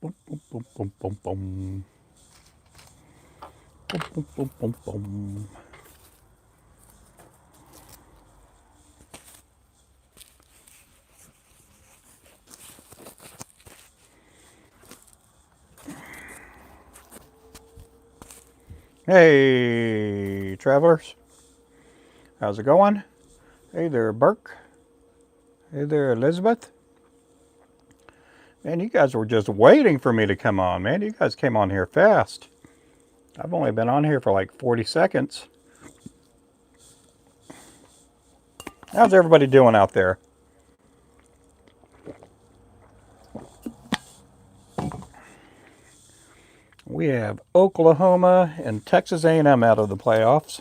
Boom, boom, boom, boom, boom. Boom, boom, boom, boom, boom. Hey, travelers. How's it going? Hey there, Burke. Hey there, Elizabeth. Man, you guys were just waiting for me to come on, man. You guys came on here fast. I've only been on here for like 40 seconds. How's everybody doing out there? We have Oklahoma and Texas A&M out of the playoffs.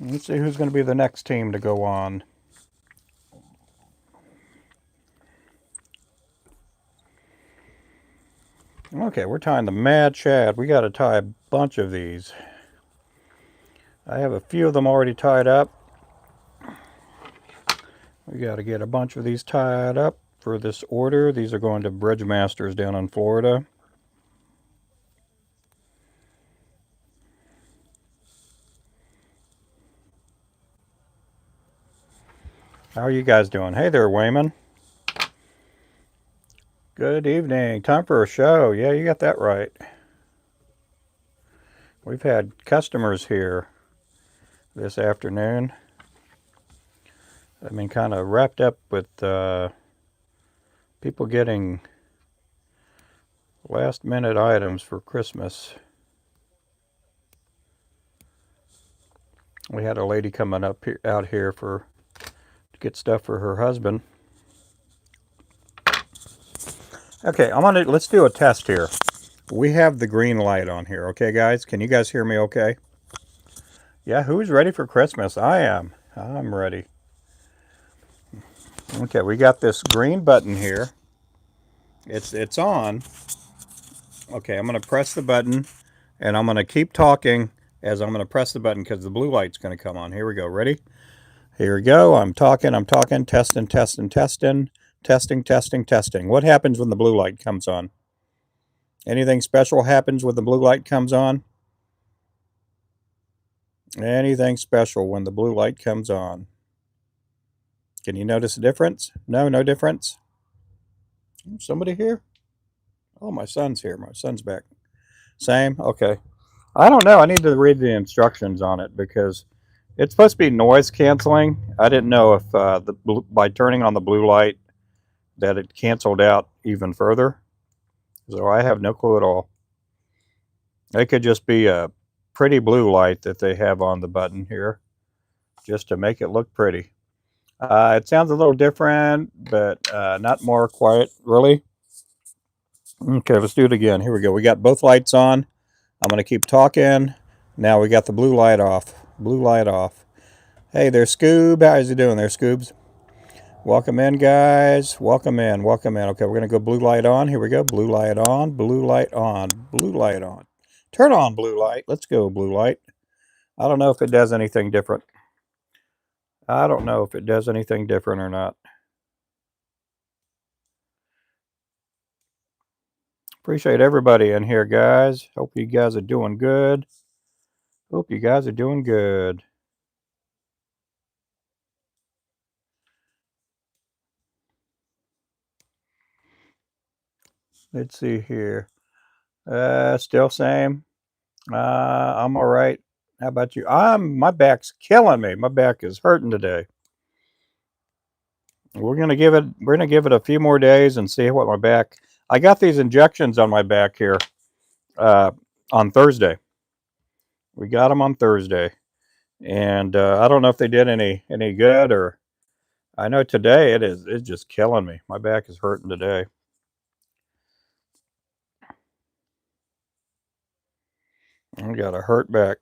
Let's see who's going to be the next team to go on. Okay, we're tying the Mad Chad. We got to tie a bunch of these. I have a few of them already tied up. We got to get a bunch of these tied up for this order. These are going to Bridge Masters down in Florida. How are you guys doing? Hey there, Wayman. Good evening. Time for a show. Yeah, you got that right. We've had customers here this afternoon. I mean, kind of wrapped up with people getting last minute items for Christmas. We had a lady coming up here, out here to get stuff for her husband. Okay, let's do a test here. We have the green light on here, okay, guys? Can you guys hear me okay? Yeah, who's ready for Christmas? I am. I'm ready. Okay, we got this green button here. It's on. Okay, I'm going to press the button, and I'm going to keep talking as I'm going to press the button because the blue light's going to come on. Here we go. Ready? Here we go. I'm talking, testing, testing, testing, testing, testing, testing. What happens when the blue light comes on? Anything special happens when the blue light comes on? Anything special when the blue light comes on? Can you notice a difference? No, no difference? Somebody here? Oh, my son's here. My son's back. Same? Okay. I don't know. I need to read the instructions on it because it's supposed to be noise canceling. I didn't know if by turning on the blue light that it canceled out even further. So I have no clue at all. It could just be a pretty blue light that they have on the button here just to make it look pretty. It sounds a little different, but not more quiet, really. Okay, let's do it again. Here we go. We got both lights on. I'm going to keep talking. Now we got the blue light off. Blue light off. Hey, there's Scoob. How's he doing there, Scoobs? Welcome in, guys. Welcome in. Welcome in. Okay, we're going to go blue light on. Here we go. Blue light on. Blue light on. Blue light on. Turn on blue light. Let's go, blue light. I don't know if it does anything different. I don't know if it does anything different or not. Appreciate everybody in here, guys. Hope you guys are doing good. Hope you guys are doing good. Let's see here. Still same. I'm all right. How about you? My back's killing me. My back is hurting today. We're gonna give it a few more days and see what my back. I got these injections on my back here uh, on Thursday. We got them on Thursday, and I don't know if they did any good or. I know today it's just killing me. My back is hurting today. I got a hurt back.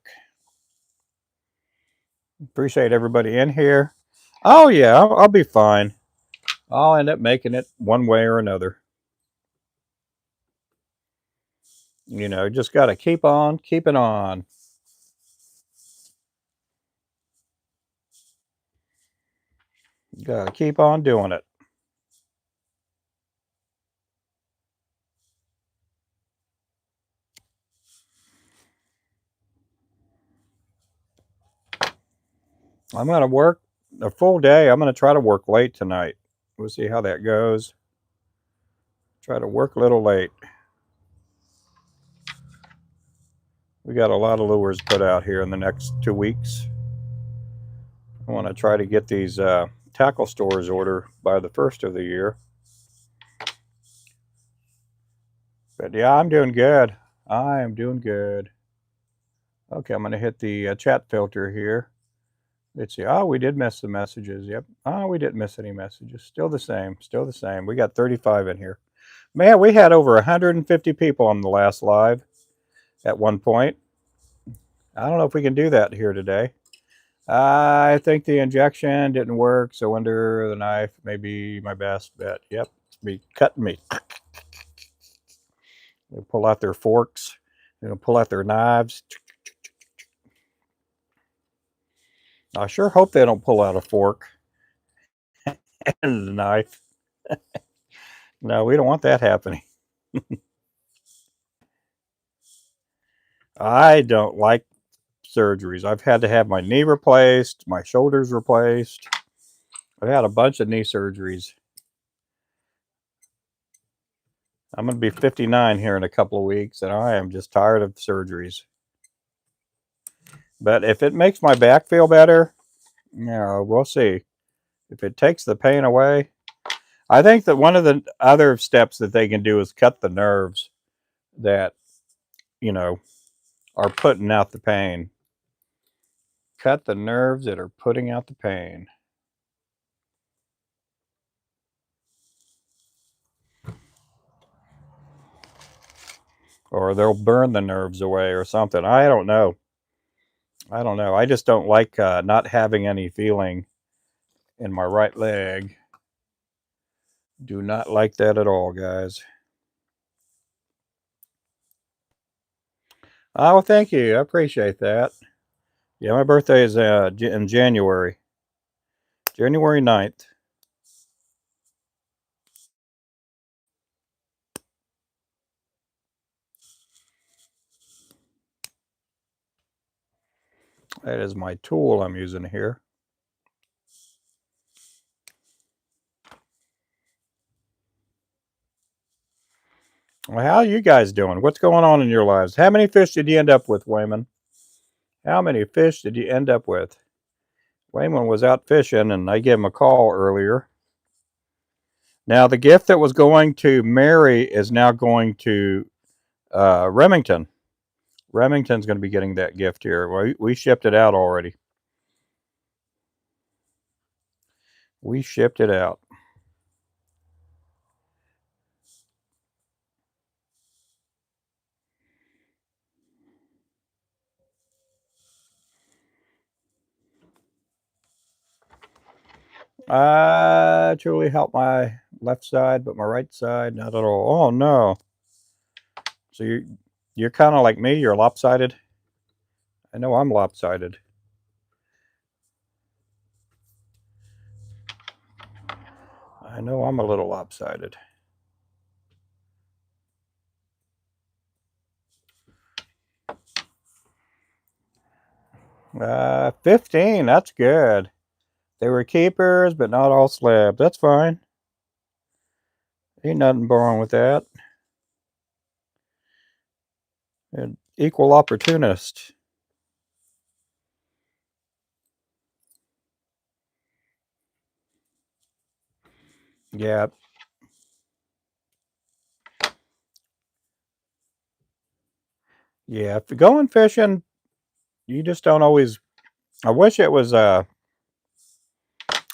Appreciate everybody in here. Oh yeah, I'll be fine. I'll end up making it one way or another. Just got to keep on keeping on. Got to keep on doing it. I'm going to work a full day. I'm going to try to work late tonight. We'll see how that goes. Try to work a little late. We got a lot of lures put out here in the next 2 weeks. I want to try to get these tackle stores order by the first of the year. But yeah, I'm doing good. I am doing good. Okay, I'm going to hit the chat filter here. Let's see. Oh, we did miss the messages. Yep. Oh, we didn't miss any messages. Still the same. Still the same. We got 35 in here. Man, we had over 150 people on the last live at one point. I don't know if we can do that here today. I think the injection didn't work, so under the knife may be my best bet. Yep, be cutting me. They'll pull out their forks. They'll pull out their knives. I sure hope they don't pull out a fork and a knife. No, we don't want that happening. I don't like surgeries. I've had to have my knee replaced, my shoulders replaced. I've had a bunch of knee surgeries. I'm going to be 59 here in a couple of weeks, and I am just tired of surgeries. But if it makes my back feel better, we'll see. If it takes the pain away, I think that one of the other steps that they can do is cut the nerves that, are putting out the pain. Cut the nerves that are putting out the pain. Or they'll burn the nerves away or something. I don't know. I just don't like not having any feeling in my right leg. Do not like that at all, guys. Oh, thank you. I appreciate that. Yeah, my birthday is in January. January 9th. That is my tool I'm using here. Well, how are you guys doing? What's going on in your lives? How many fish did you end up with, Wayman? How many fish did you end up with? Wayman was out fishing, and I gave him a call earlier. Now, the gift that was going to Mary is now going to Remington. Remington's going to be getting that gift here. We shipped it out already. We shipped it out. I truly helped my left side, but my right side, not at all. Oh, no. So you're kind of like me. You're lopsided. I know I'm lopsided. I know I'm a little lopsided. 15. That's good. They were keepers, but not all slabs. That's fine. Ain't nothing wrong with that. An equal opportunist. Yeah. Yeah. If you're going fishing, you just don't always. I wish it was.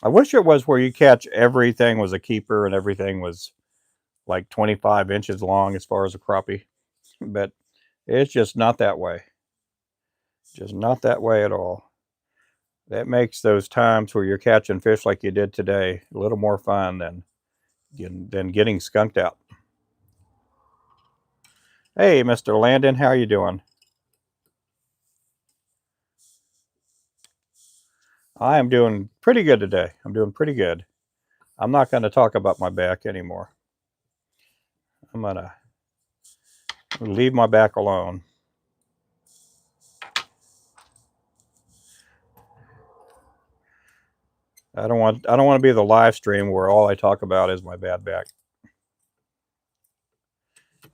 I wish it was where you catch everything was a keeper and everything was like 25 inches long as far as a crappie, but it's just not that way. Just not that way at all. That makes those times where you're catching fish like you did today a little more fun than getting skunked out. Hey, Mr. Landon, how are you doing? I am doing pretty good today. I'm doing pretty good. I'm not going to talk about my back anymore. I'm going to leave my back alone. I don't want to be the live stream where all I talk about is my bad back.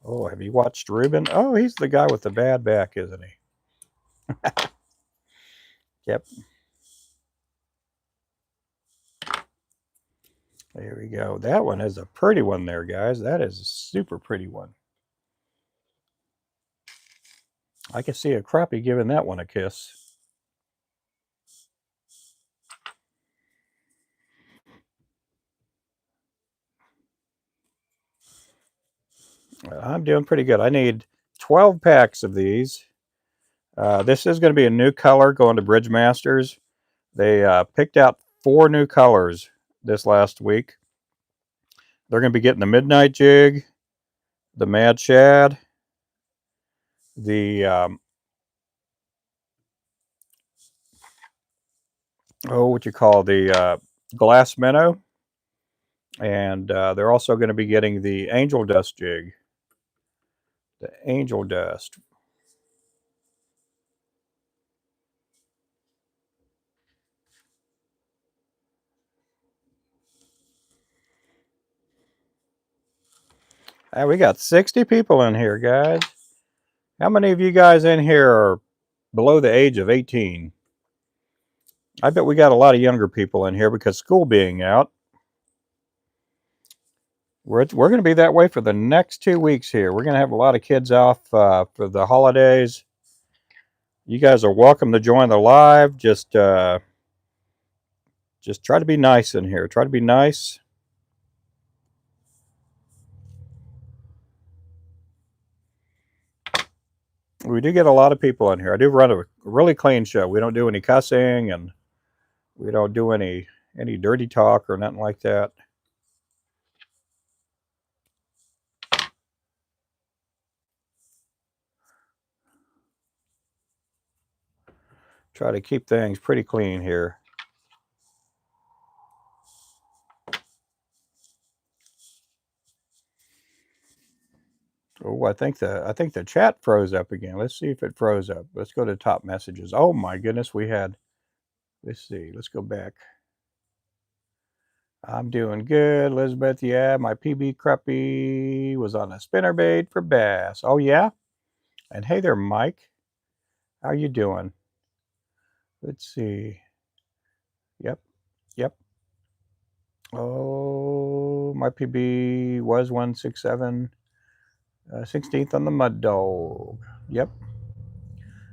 Oh, have you watched Ruben? Oh, he's the guy with the bad back, isn't he? Yep. There we go. That one is a pretty one there, guys. That is a super pretty one. I can see a crappie giving that one a kiss. I'm doing pretty good. I need 12 packs of these. This is going to be a new color going to Bridge Masters. They picked out 4 new colors this last week. They're going to be getting the Midnight Jig, the Mad Shad, the the Glass Minnow, and they're also going to be getting the Angel Dust Jig. The Angel Dust. We got 60 people in here, guys. How many of you guys in here are below the age of 18? I bet we got a lot of younger people in here because school being out. We're going to be that way for the next 2 weeks here. We're going to have a lot of kids off for the holidays. You guys are welcome to join the live. Just try to be nice in here. Try to be nice. We do get a lot of people in here. I do run a really clean show. We don't do any cussing, and we don't do any dirty talk or nothing like that. Try to keep things pretty clean here. Oh, I think the chat froze up again. Let's see if it froze up. Let's go to top messages. Oh my goodness, we had. Let's see. Let's go back. I'm doing good, Elizabeth. Yeah, my PB crappie was on a spinnerbait for bass. Oh yeah, and hey there, Mike. How you doing? Let's see. Yep, yep. Oh, my PB was 167. 16th on the Mud Dog. Yep.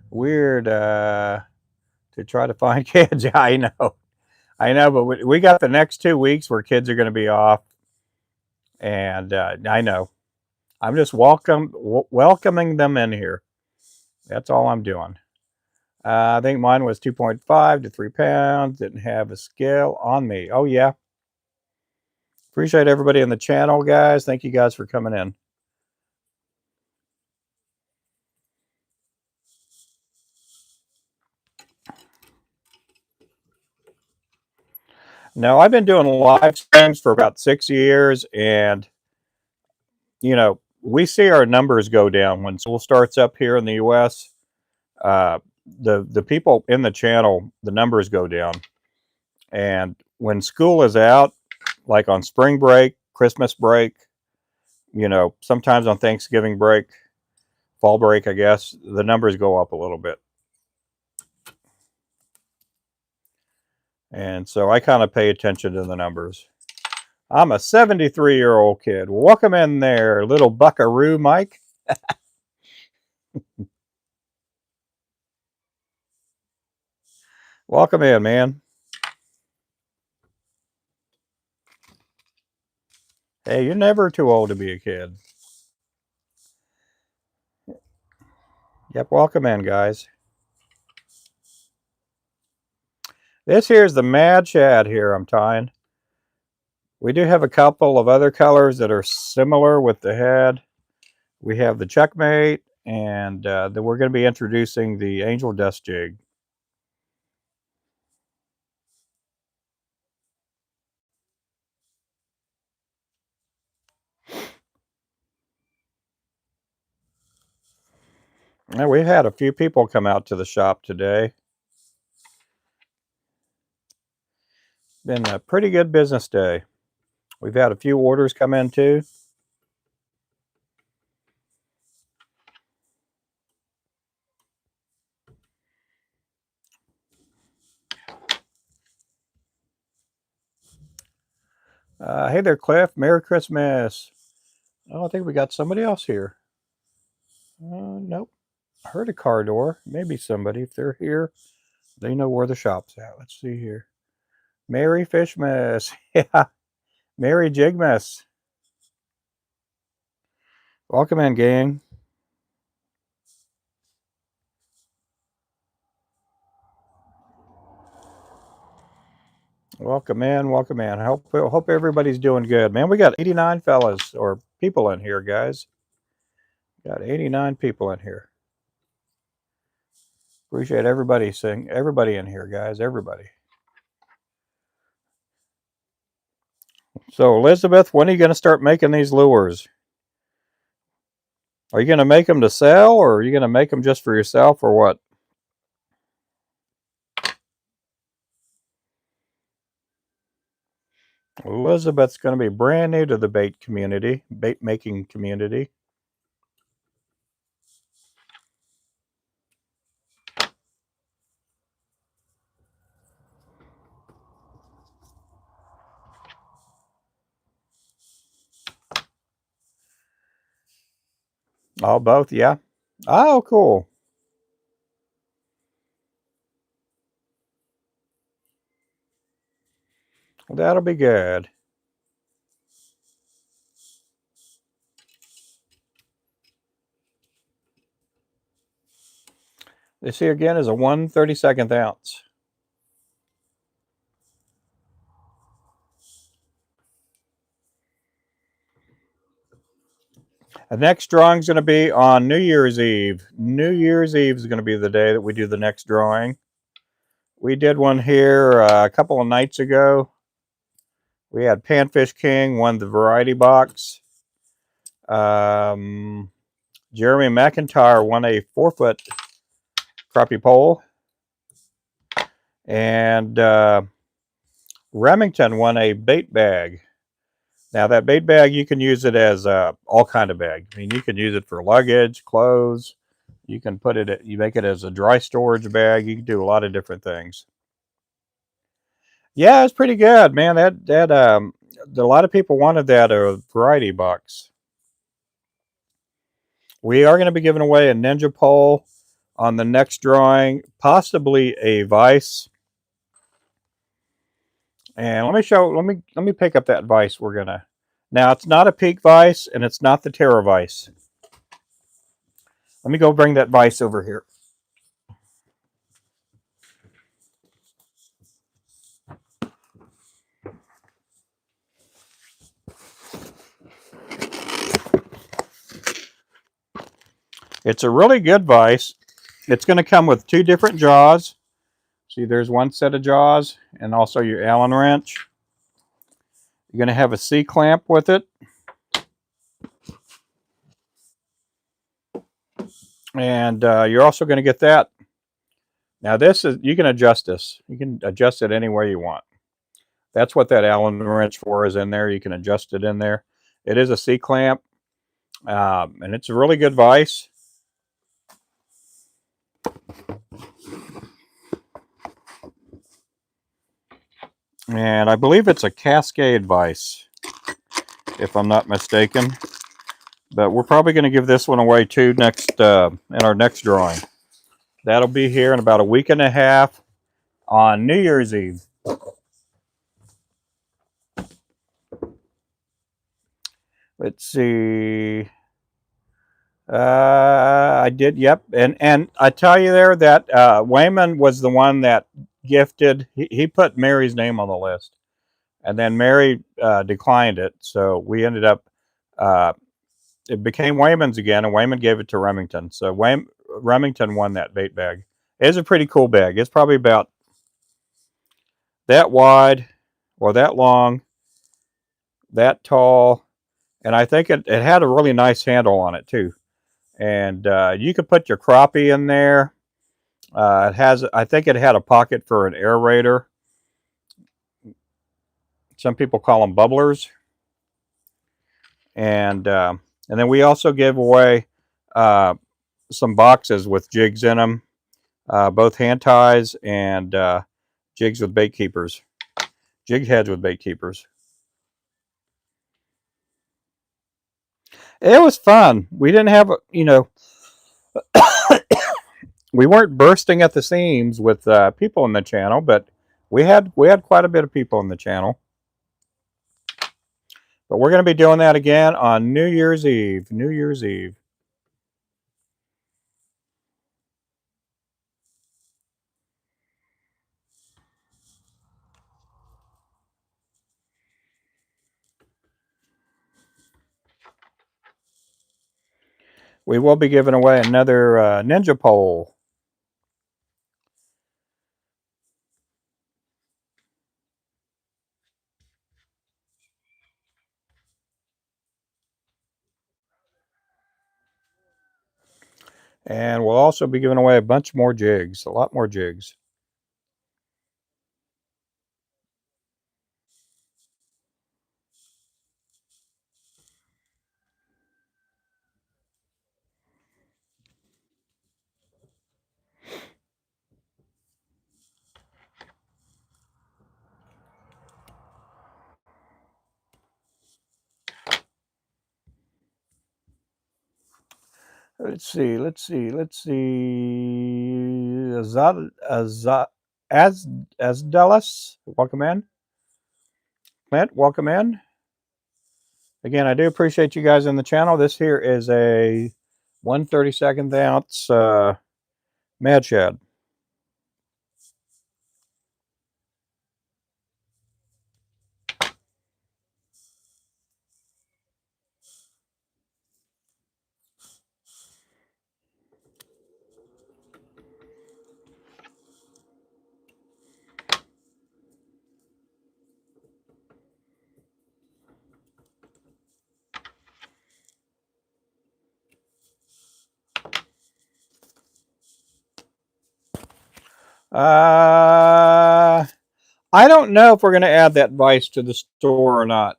Weird to try to find kids. Yeah, I know, but we got the next 2 weeks where kids are going to be off, and I know. I'm just welcoming them in here. That's all I'm doing. I think mine was 2.5 to 3 pounds. Didn't have a scale on me. Oh yeah. Appreciate everybody in the channel, guys. Thank you guys for coming in. Now, I've been doing live streams for about 6 years, and we see our numbers go down when school starts up here in the US. The people in the channel, the numbers go down. And when school is out, like on spring break, Christmas break, sometimes on Thanksgiving break, fall break, I guess, the numbers go up a little bit. And so I kind of pay attention to the numbers. I'm a 73-year-old kid. Welcome in there, little buckaroo, Mike. Welcome in, man. Hey, you're never too old to be a kid. Yep, welcome in, guys. This here's the Mad Shad here I'm tying. We do have a couple of other colors that are similar with the head. We have the Checkmate, and then we're going to be introducing the Angel Dust Jig. Now, we've had a few people come out to the shop today. Been a pretty good business day. We've had a few orders come in too. Hey there, Cliff. Merry Christmas. Oh, I think we got somebody else here. Nope. I heard a car door. Maybe somebody. If they're here, they know where the shop's at. Let's see here. Merry Fishmas. Yeah. Merry Jigmas. Welcome in, gang. Welcome in. Welcome in. Hope everybody's doing good. Man, we got 89 fellas or people in here, guys. Got 89 people in here. Appreciate everybody in here, guys. Everybody. So, Elizabeth, when are you going to start making these lures? Are you going to make them to sell, or are you going to make them just for yourself, or what? Elizabeth's going to be brand new to the bait making community. Oh, both, yeah. Oh, cool. Well, that'll be good. This here again is a 1/32 ounce. The next drawing is going to be on New Year's Eve. New Year's Eve is going to be the day that we do the next drawing. We did one here a couple of nights ago. We had Panfish King won the variety box. Jeremy McIntyre won a 4-foot crappie pole. And Remington won a bait bag. Now that bait bag, you can use it as all kind of bag. I mean, you can use it for luggage, clothes. You can put it, you make it as a dry storage bag. You can do a lot of different things. Yeah, it's pretty good, man. A lot of people wanted that variety box. We are going to be giving away a Ninja pole on the next drawing, possibly a vise. And let me pick up that vise. Now it's not a peak vise and it's not the Terra vise. Let me go bring that vise over here. It's a really good vise. It's going to come with 2 different jaws. See, there's one set of jaws and also your Allen wrench. You're going to have a C-clamp with it. And you're also going to get that. Now you can adjust this. You can adjust it any way you want. That's what that Allen wrench for is in there. You can adjust it in there. It is a C-clamp. And it's a really good vise. And I believe it's a Cascade vise, if I'm not mistaken. But we're probably going to give this one away too in our next drawing. That'll be here in about a week and a half on New Year's Eve. Let's see. I did, yep. And I tell you there that Wayman was the one that gifted. He put Mary's name on the list. And then Mary declined it. So we ended up, it became Wayman's again, and Wayman gave it to Remington. So Remington won that bait bag. It's a pretty cool bag. It's probably about that wide or that long, that tall. And I think it had a really nice handle on it too. And you could put your crappie in there. I think it had a pocket for an aerator. Some people call them bubblers. And then we also give away some boxes with jigs in them, both hand ties and jigs with bait keepers, jig heads with bait keepers. It was fun. We didn't have, we weren't bursting at the seams with people in the channel, but we had quite a bit of people in the channel. But we're going to be doing that again on New Year's Eve. New Year's Eve. We will be giving away another ninja pole. And we'll also be giving away a bunch more jigs, a lot more jigs. Let's see. As Dallas, welcome in. Clint, welcome in. Again, I do appreciate you guys in the channel. This here is a 1/32 ounce Mad Shad. I don't know if we're going to add that vise to the store or not.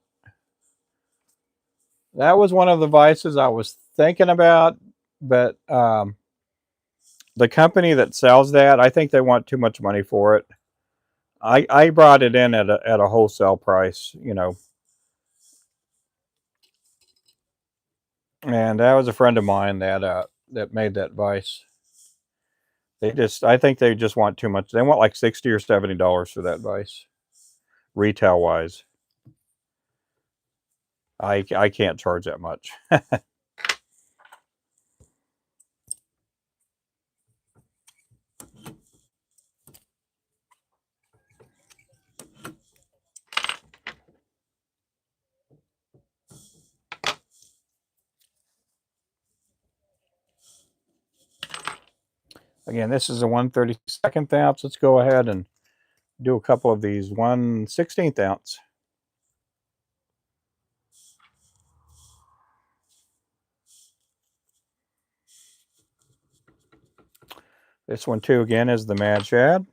That was one of the vices I was thinking about, but the company that sells that, I think they want too much money for it. I brought it in at a wholesale price, and that was a friend of mine that made that vise. I think they just want too much. They want like $60 or $70 for that vise, retail wise. I can't charge that much. Again, this is a 1/32 ounce. Let's go ahead and do a couple of these 1/16 ounce. This one too, again, is the Mad Shad.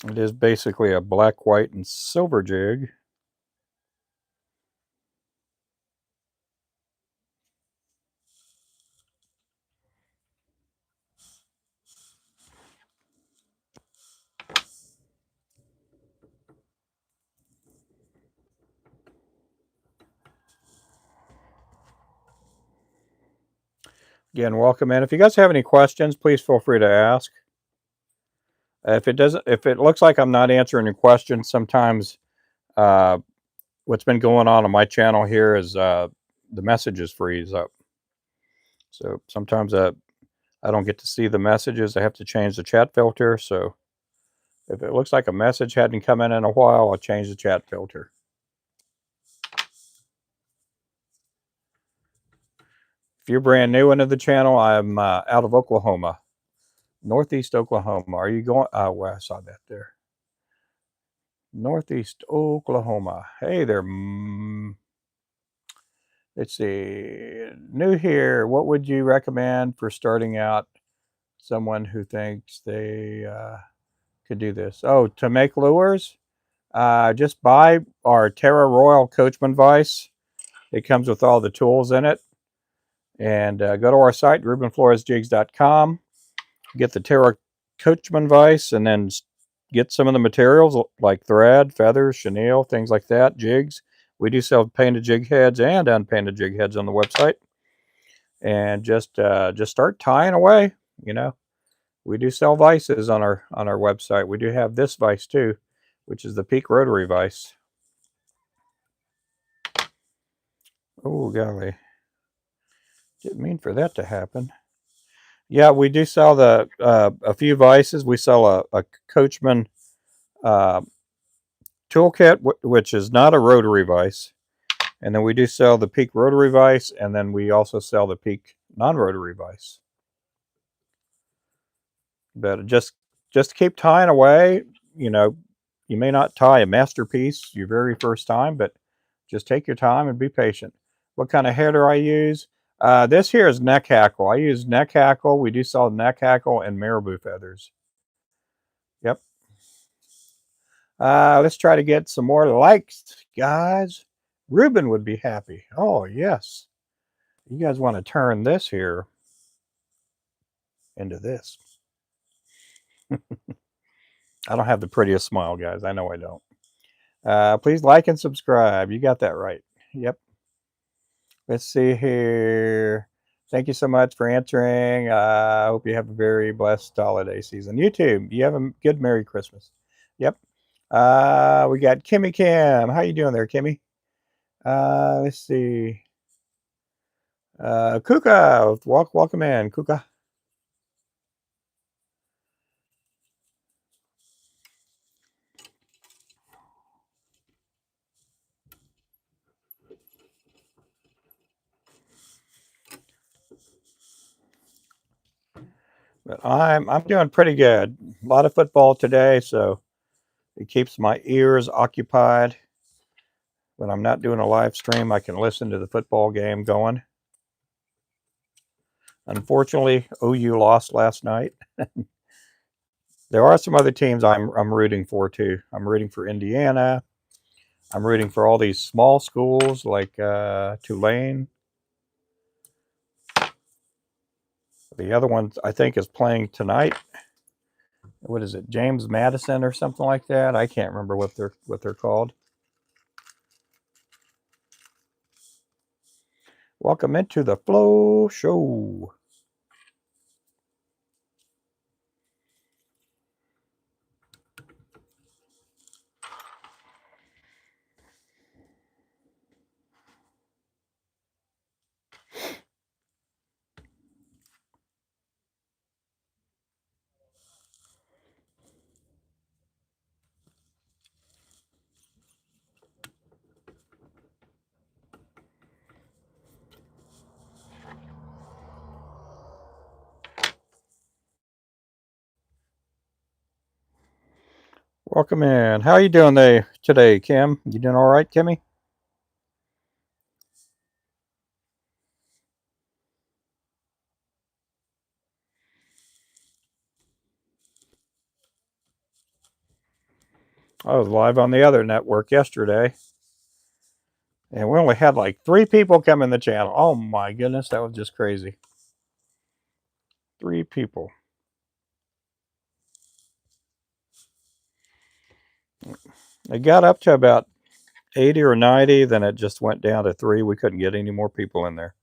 It is basically a black, white, and silver jig. Again, welcome in. If you guys have any questions, please feel free to ask. If it looks like I'm not answering your questions, sometimes what's been going on my channel here is the messages freeze up. So sometimes I don't get to see the messages. I have to change the chat filter. So if it looks like a message hadn't come in a while, I'll change the chat filter. If you're brand new into the channel, I'm out of Oklahoma, Northeast Oklahoma. Are you going? Well, I saw that there. Northeast Oklahoma. Hey there. Let's see. New here. What would you recommend for starting out someone who thinks they could do this. Oh, to make lures, just buy our Terra Royal Coachman vise. It comes with all the tools in it. And go to our site, rubenfloresjigs.com. Get the Terra Coachman vise, and then get some of the materials like thread, feathers, chenille, things like that, jigs. We do sell painted jig heads and unpainted jig heads on the website. And just start tying away. You know, we do sell vices on our website. We do have this vise too, which is the Peak Rotary vise. Oh golly, didn't mean for that to happen. Yeah, we do sell the a few vices. We sell a Coachman toolkit, which is not a rotary vise, and then we do sell the Peak rotary vise, and then we also sell the Peak non-rotary vise. But just keep tying away. You know, you may not tie a masterpiece your very first time, but just take your time and be patient. What kind of header I use? This here is neck hackle. I use neck hackle. We do sell neck hackle and marabou feathers. Yep. Let's try to get some more likes, guys. Ruben would be happy. Oh, yes. You guys want to turn this here into this. I don't have the prettiest smile, guys. I know I don't. Please like and subscribe. You got that right. Yep. Let's see here. Thank you so much for answering. I hope you have a very blessed holiday season. You too. You have a good Merry Christmas. Yep. We got Kimmy Kim. How you doing there, Kimmy? Let's see. Kuka, welcome in, Kuka. But I'm doing pretty good. A lot of football today, so it keeps my ears occupied. When I'm not doing a live stream, I can listen to the football game going. Unfortunately, OU lost last night. There are some other teams I'm rooting for too. I'm rooting for Indiana. I'm rooting for all these small schools like Tulane. The other one I think is playing tonight. What is it, James Madison or something like that? I can't remember what they're called. Welcome into the Flow Show. Welcome in. How are you doing today, Kim? You doing all right, Kimmy? I was live on the other network yesterday, and we only had like 3 people come in the channel. Oh my goodness, that was just crazy. 3 people. It got up to about 80 or 90, then it just went down to 3. We couldn't get any more people in there.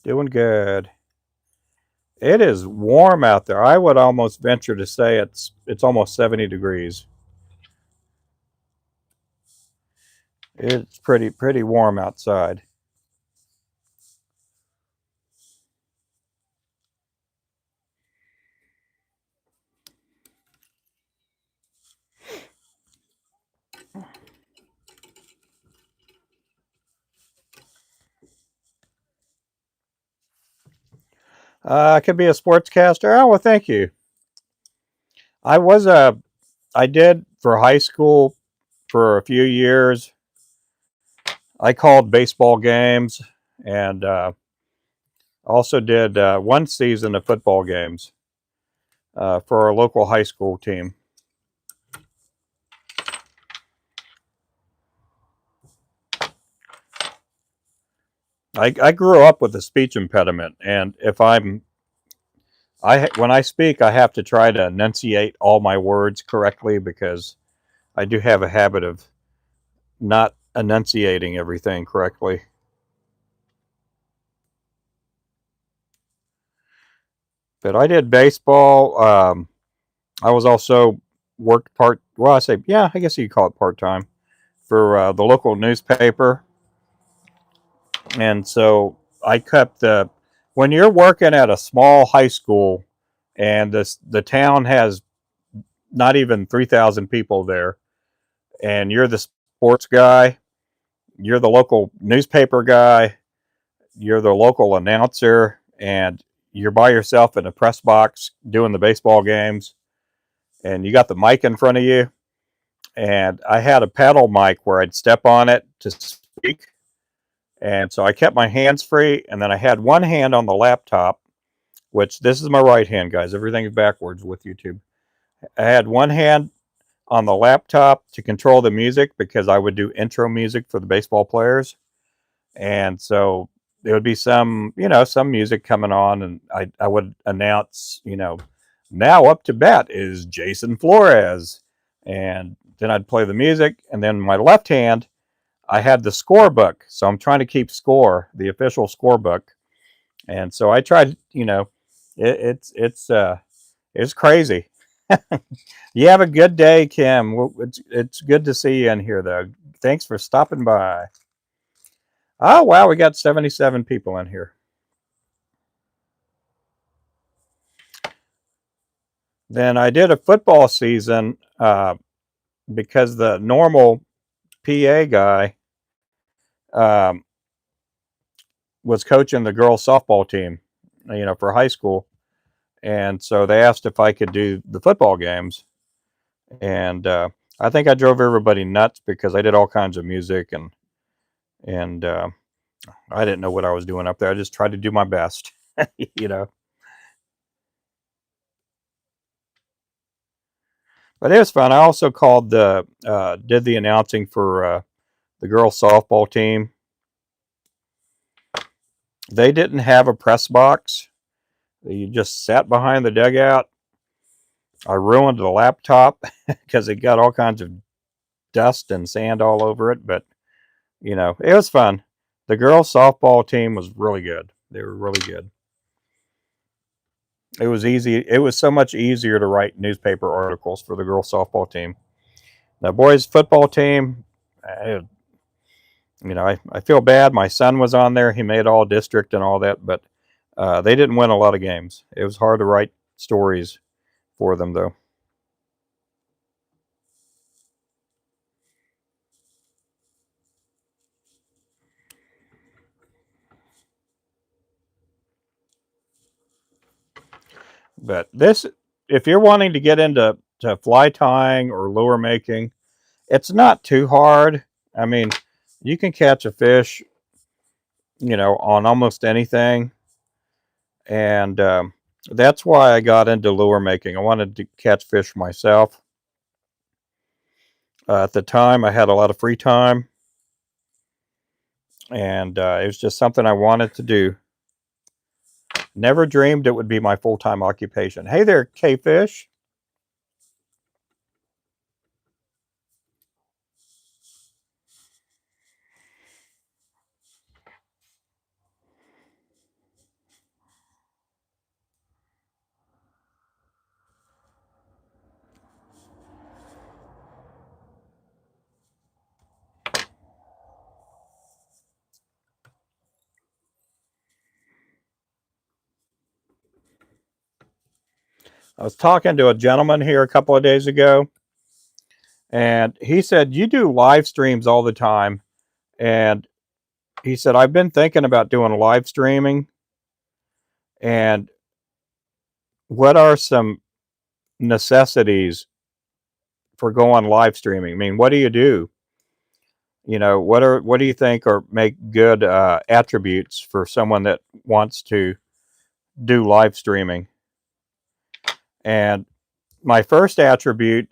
Doing good. It is warm out there. I would almost venture to say it's almost 70 degrees. It's pretty warm outside. I could be a sportscaster. Oh well, thank you. I did for high school for a few years. I called baseball games and also did one season of football games for our local high school team. I grew up with a speech impediment, and when I speak, I have to try to enunciate all my words correctly because I do have a habit of not enunciating everything correctly. But I did baseball. I was also worked part. Well, I say, yeah, I guess you could call it part time for the local newspaper, and so I kept the. When you're working at a small high school, and the town has not even 3,000 people there, and you're the sports guy, you're the local newspaper guy, you're the local announcer, and you're by yourself in a press box doing the baseball games, and you got the mic in front of you. And I had a pedal mic where I'd step on it to speak. And so I kept my hands free, and then I had one hand on the laptop, which this is my right hand, guys. Everything's backwards with YouTube. I had one hand on the laptop to control the music because I would do intro music for the baseball players. And so there would be some music coming on, and I would announce, now up to bat is Jason Flores. And then I'd play the music, and then my left hand, I had the scorebook. So I'm trying to keep score, the official scorebook. And so I tried, it's crazy. You have a good day, Kim. It's good to see you in here, though. Thanks for stopping by. Oh, wow, we got 77 people in here. Then I did a football season because the normal PA guy um, was coaching the girls softball team, for high school. And so they asked if I could do the football games. And I think I drove everybody nuts because I did all kinds of music and I didn't know what I was doing up there. I just tried to do my best, you know. But it was fun. I also did the announcing for the girls softball team. They didn't have a press box. You just sat behind the dugout. I ruined the laptop because it got all kinds of dust and sand all over it. But, it was fun. The girls softball team was really good. They were really good. It was easy. It was so much easier to write newspaper articles for the girls softball team. The boys football team, I, I feel bad. My son was on there. He made all district and all that, but they didn't win a lot of games. It was hard to write stories for them, though. But if you're wanting to get into fly tying or lure making, it's not too hard. I mean, you can catch a fish, on almost anything. And that's why I got into lure making. I wanted to catch fish myself. At the time, I had a lot of free time, and it was just something I wanted to do. Never dreamed it would be my full-time occupation. Hey there, K-Fish. I was talking to a gentleman here a couple of days ago, and he said, you do live streams all the time. And he said, I've been thinking about doing live streaming. And what are some necessities for going live streaming? I mean, what do you do? You know, what do you think are make good attributes for someone that wants to do live streaming? And my first attribute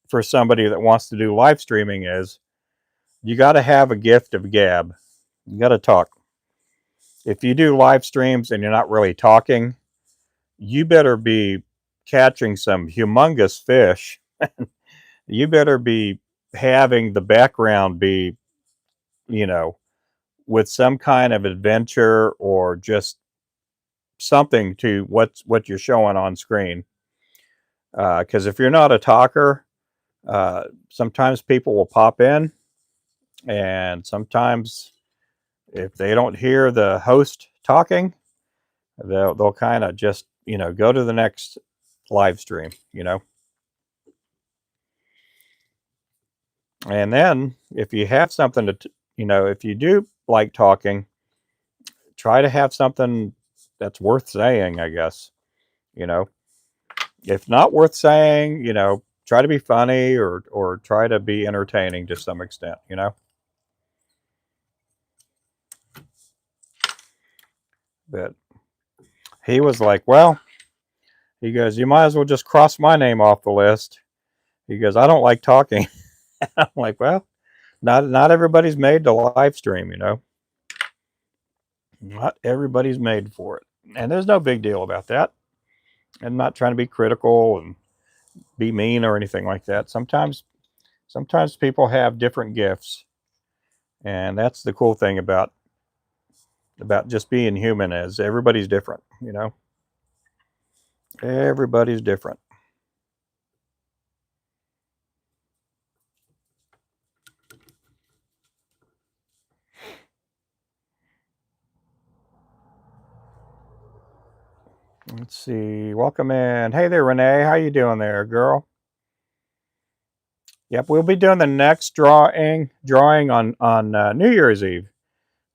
for somebody that wants to do live streaming is you got to have a gift of gab. You got to talk. If you do live streams and you're not really talking, you better be catching some humongous fish. You better be having the background be, you know, with some kind of adventure or just something to what you're showing on screen. Because if you're not a talker, sometimes people will pop in, and sometimes if they don't hear the host talking, they'll kind of just, you know, go to the next live stream, you know. And then if you have something to, you know, if you do like talking, try to have something that's worth saying, I guess, you know. If not worth saying, you know, try to be funny or try to be entertaining to some extent, you know. But he was like, well, he goes, you might as well just cross my name off the list. He goes, I don't like talking. I'm like, well, not everybody's made to live stream, you know. Not everybody's made for it. And there's no big deal about that. I'm not trying to be critical and be mean or anything like that. Sometimes people have different gifts. And that's the cool thing about just being human is everybody's different, you know. Everybody's different. Let's see. Welcome in. Hey there, Renee. How you doing there, girl? Yep, we'll be doing the next drawing on New Year's Eve.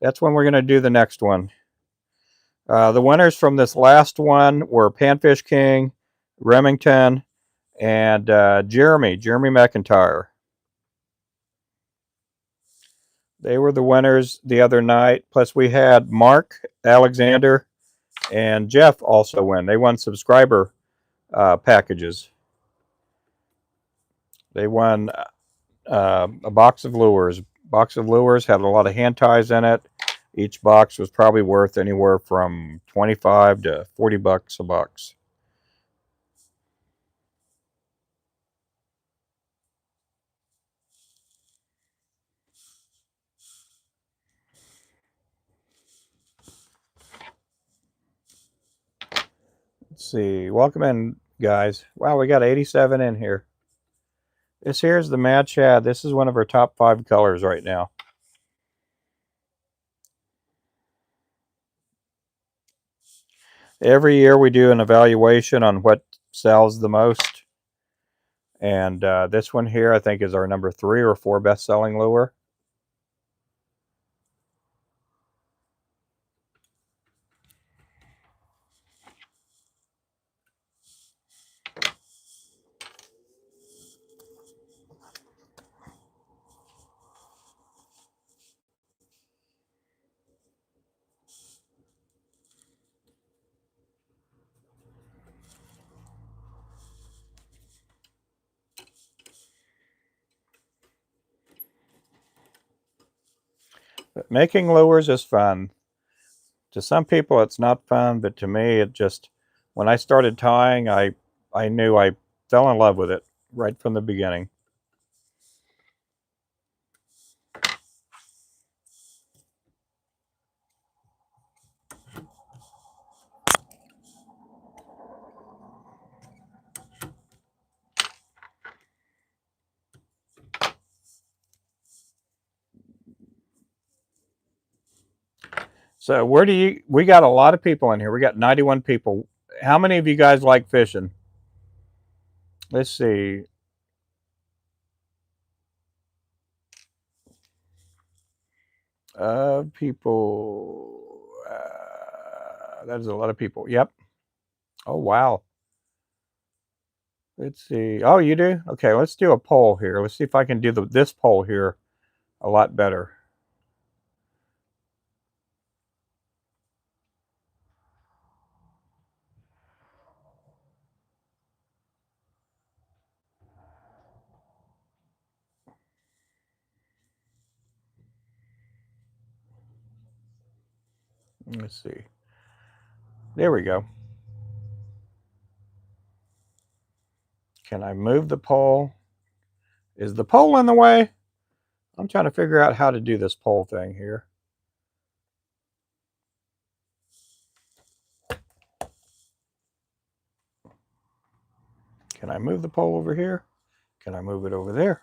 That's when we're going to do the next one. The winners from this last one were Panfish King, Remington, and Jeremy McIntyre. They were the winners the other night. Plus, we had Mark Alexander and Jeff also win. They won subscriber packages. They won a box of lures. Box of lures had a lot of hand ties in it. Each box was probably worth anywhere from 25 to 40 bucks a box. Let's see. Welcome in, guys. Wow, we got 87 in here. This here's the Mad Shad. This is one of our top 5 colors right now. Every year we do an evaluation on what sells the most. And this one here, I think, is our number 3 or 4 best-selling lure. But making lures is fun. To some people, it's not fun, but to me, it just, when I started tying, I knew I fell in love with it right from the beginning. So we got a lot of people in here. We got 91 people. How many of you guys like fishing? Let's see. People. That is a lot of people. Yep. Oh, wow. Let's see. Oh, you do? Okay, let's do a poll here. Let's see if I can do this poll here a lot better. Let's see. There we go. Can I move the poll? Is the poll in the way? I'm trying to figure out how to do this poll thing here. Can I move the poll over here? Can I move it over there?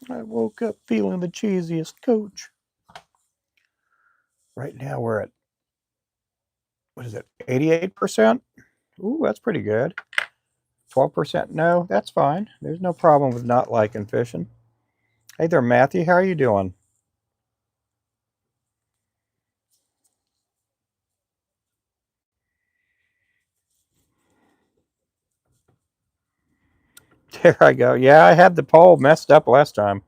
I woke up feeling the cheesiest coach. Right now we're at, what is it, 88%? Ooh, that's pretty good. 12% no, that's fine. There's no problem with not liking fishing. Hey there, Matthew, how are you doing? There I go. Yeah, I had the poll messed up last time.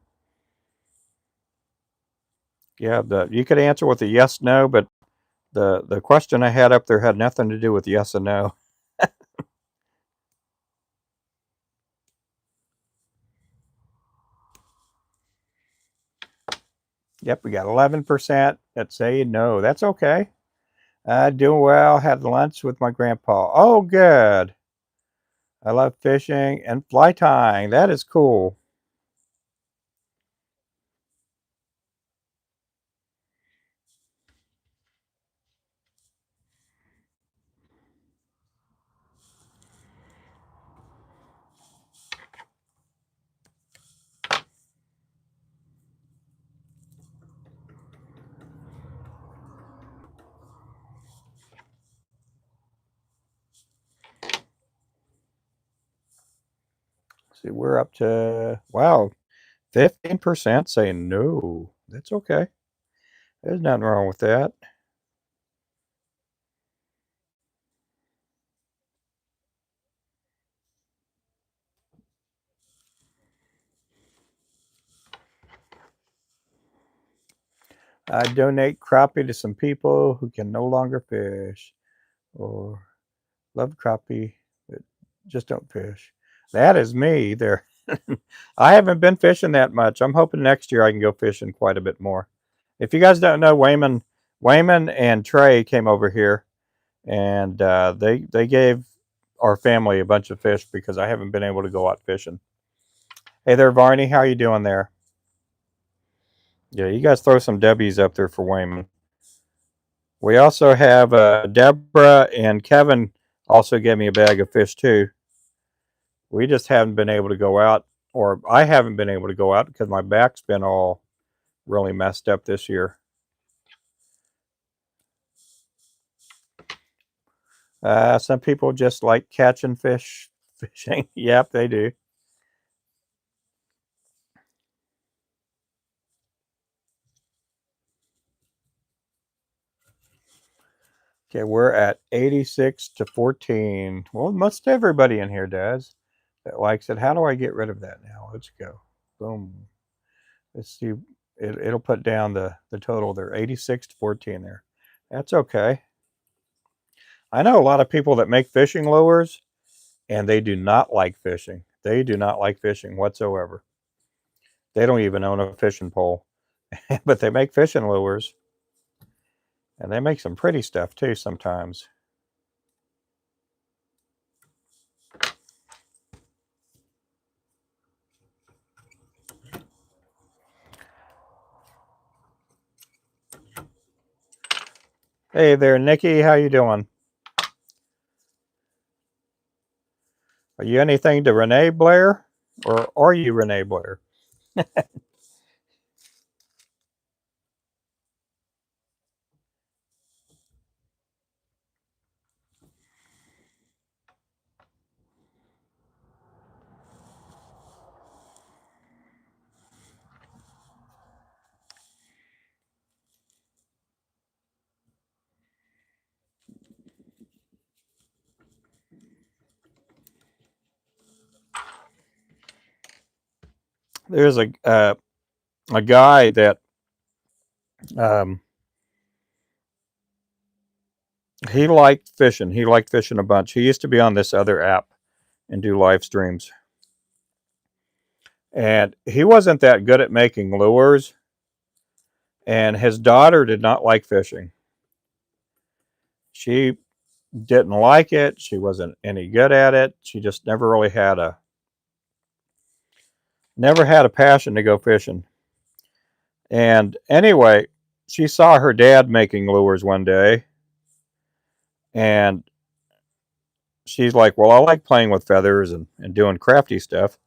Yeah, you could answer with a yes, no, but the question I had up there had nothing to do with yes and no. Yep, we got 11% that say no. That's okay. Doing well. Had lunch with my grandpa. Oh, good. I love fishing and fly tying. That is cool. See, we're up to, wow, 15% saying no. That's okay. There's nothing wrong with that. I donate crappie to some people who can no longer fish or love crappie, but just don't fish. That is me there. I haven't been fishing that much. I'm hoping next year I can go fishing quite a bit more. If you guys don't know, Wayman and Trey came over here, and they gave our family a bunch of fish because I haven't been able to go out fishing. Hey there, Varney. How you doing there? Yeah, you guys throw some W's up there for Wayman. We also have Deborah and Kevin also gave me a bag of fish too. We just haven't been able to go out, or I haven't been able to go out because my back's been all really messed up this year. Some people just like catching fish, fishing. Yep, they do. Okay, we're at 86 to 14. Well, most everybody in here does that likes it. How do I get rid of that now? Let's go. Boom. Let's see. It'll put down the total there, 86 to 14 there. That's okay. I know a lot of people that make fishing lures and they do not like fishing. They do not like fishing whatsoever. They don't even own a fishing pole, but they make fishing lures and they make some pretty stuff too sometimes. Hey there, Nikki. How you doing? Are you anything to Renee Blair, or are you Renee Blair? There's a guy that um, he liked fishing. He liked fishing a bunch. He used to be on this other app and do live streams. And he wasn't that good at making lures. And his daughter did not like fishing. She didn't like it. She wasn't any good at it. She just never had a passion to go fishing. And anyway, she saw her dad making lures one day, and she's like, well, I like playing with feathers and doing crafty stuff.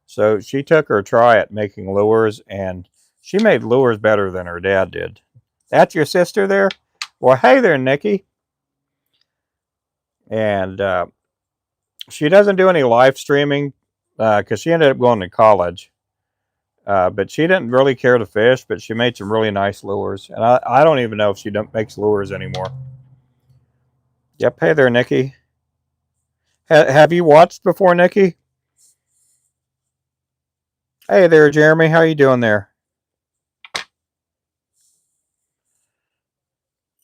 So she took her try at making lures, and she made lures better than her dad did. That's your sister there? Well, hey there, Nikki. And she doesn't do any live streaming because she ended up going to college. But she didn't really care to fish, but she made some really nice lures. And I don't even know if she makes lures anymore. Yep, hey there, Nikki. Have you watched before, Nikki? Hey there, Jeremy. How you doing there?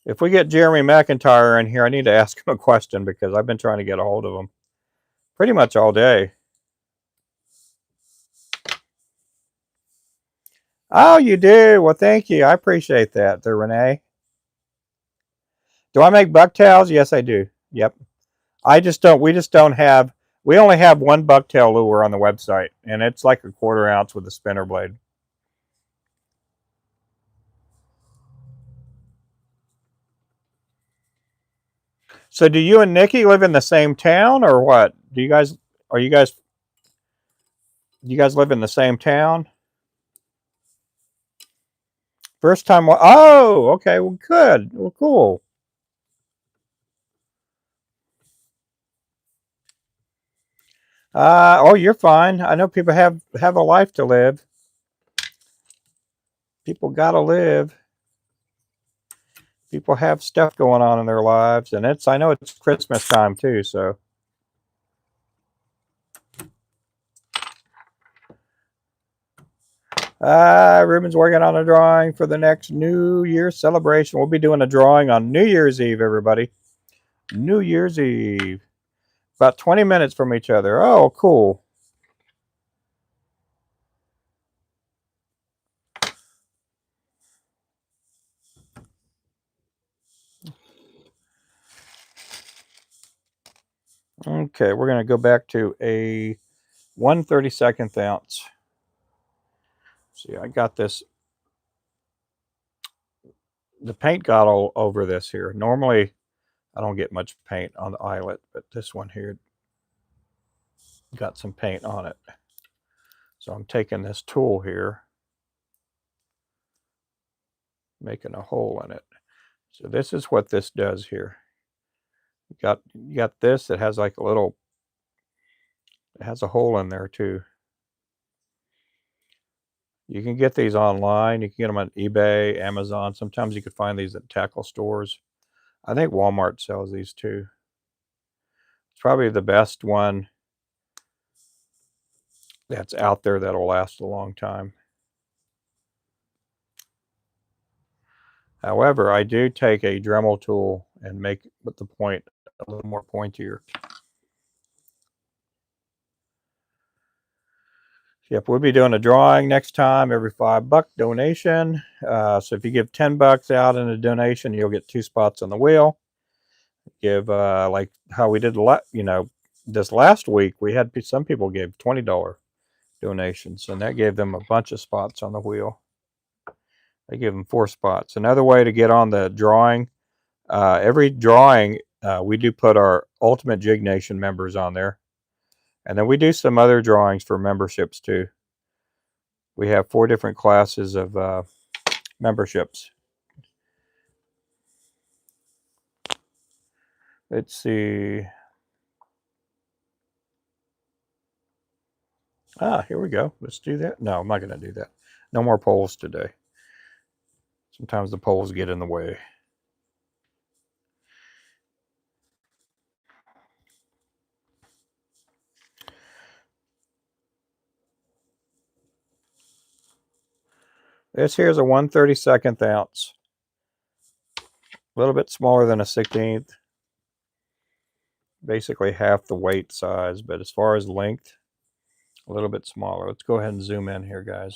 If we get Jeremy McIntyre in here, I need to ask him a question because I've been trying to get a hold of him pretty much all day. Oh, you do? Well, thank you. I appreciate that there, Renee. Do I make bucktails? Yes, I do. Yep. We just don't have, we only have one bucktail lure on the website, and it's like a 1/4 ounce with a spinner blade. So do you and Nikki live in the same town or what? Are you guys live in the same town? First time, oh, okay, well, good. Well, cool. Oh, you're fine. I know people have a life to live. People gotta live. People have stuff going on in their lives, and I know it's Christmas time too, so. Ruben's working on a drawing for the next New Year's celebration. We'll be doing a drawing on New Year's Eve, everybody. New Year's Eve. About 20 minutes from each other. Oh, cool. Okay, we're going to go back to a 1/32 ounce. See, I got this. The paint got all over this here. Normally, I don't get much paint on the eyelet, but this one here got some paint on it. So I'm taking this tool here, making a hole in it. So this is what this does here. You got this. It has like a little. It has a hole in there too. You can get these online. You can get them on eBay, Amazon. Sometimes you can find these at tackle stores. I think Walmart sells these too. It's probably the best one that's out there that'll last a long time. However, I do take a Dremel tool and make the point a little more pointier. Yep, we'll be doing a drawing next time, every $5 donation. So if you give $10 out in a donation, you'll get 2 spots on the wheel. Give like how we did, this last week, we had some people gave $20 donations, and that gave them a bunch of spots on the wheel. They give them 4 spots. Another way to get on the drawing, every drawing, we do put our Ultimate Jig Nation members on there. And then we do some other drawings for memberships too. We have 4 different classes of memberships. Let's see. Here we go. Let's do that. No, I'm not going to do that. No more polls today. Sometimes the polls get in the way. This here is a 1/32 ounce. A little bit smaller than a 16th. Basically half the weight size, but as far as length, a little bit smaller. Let's go ahead and zoom in here, guys.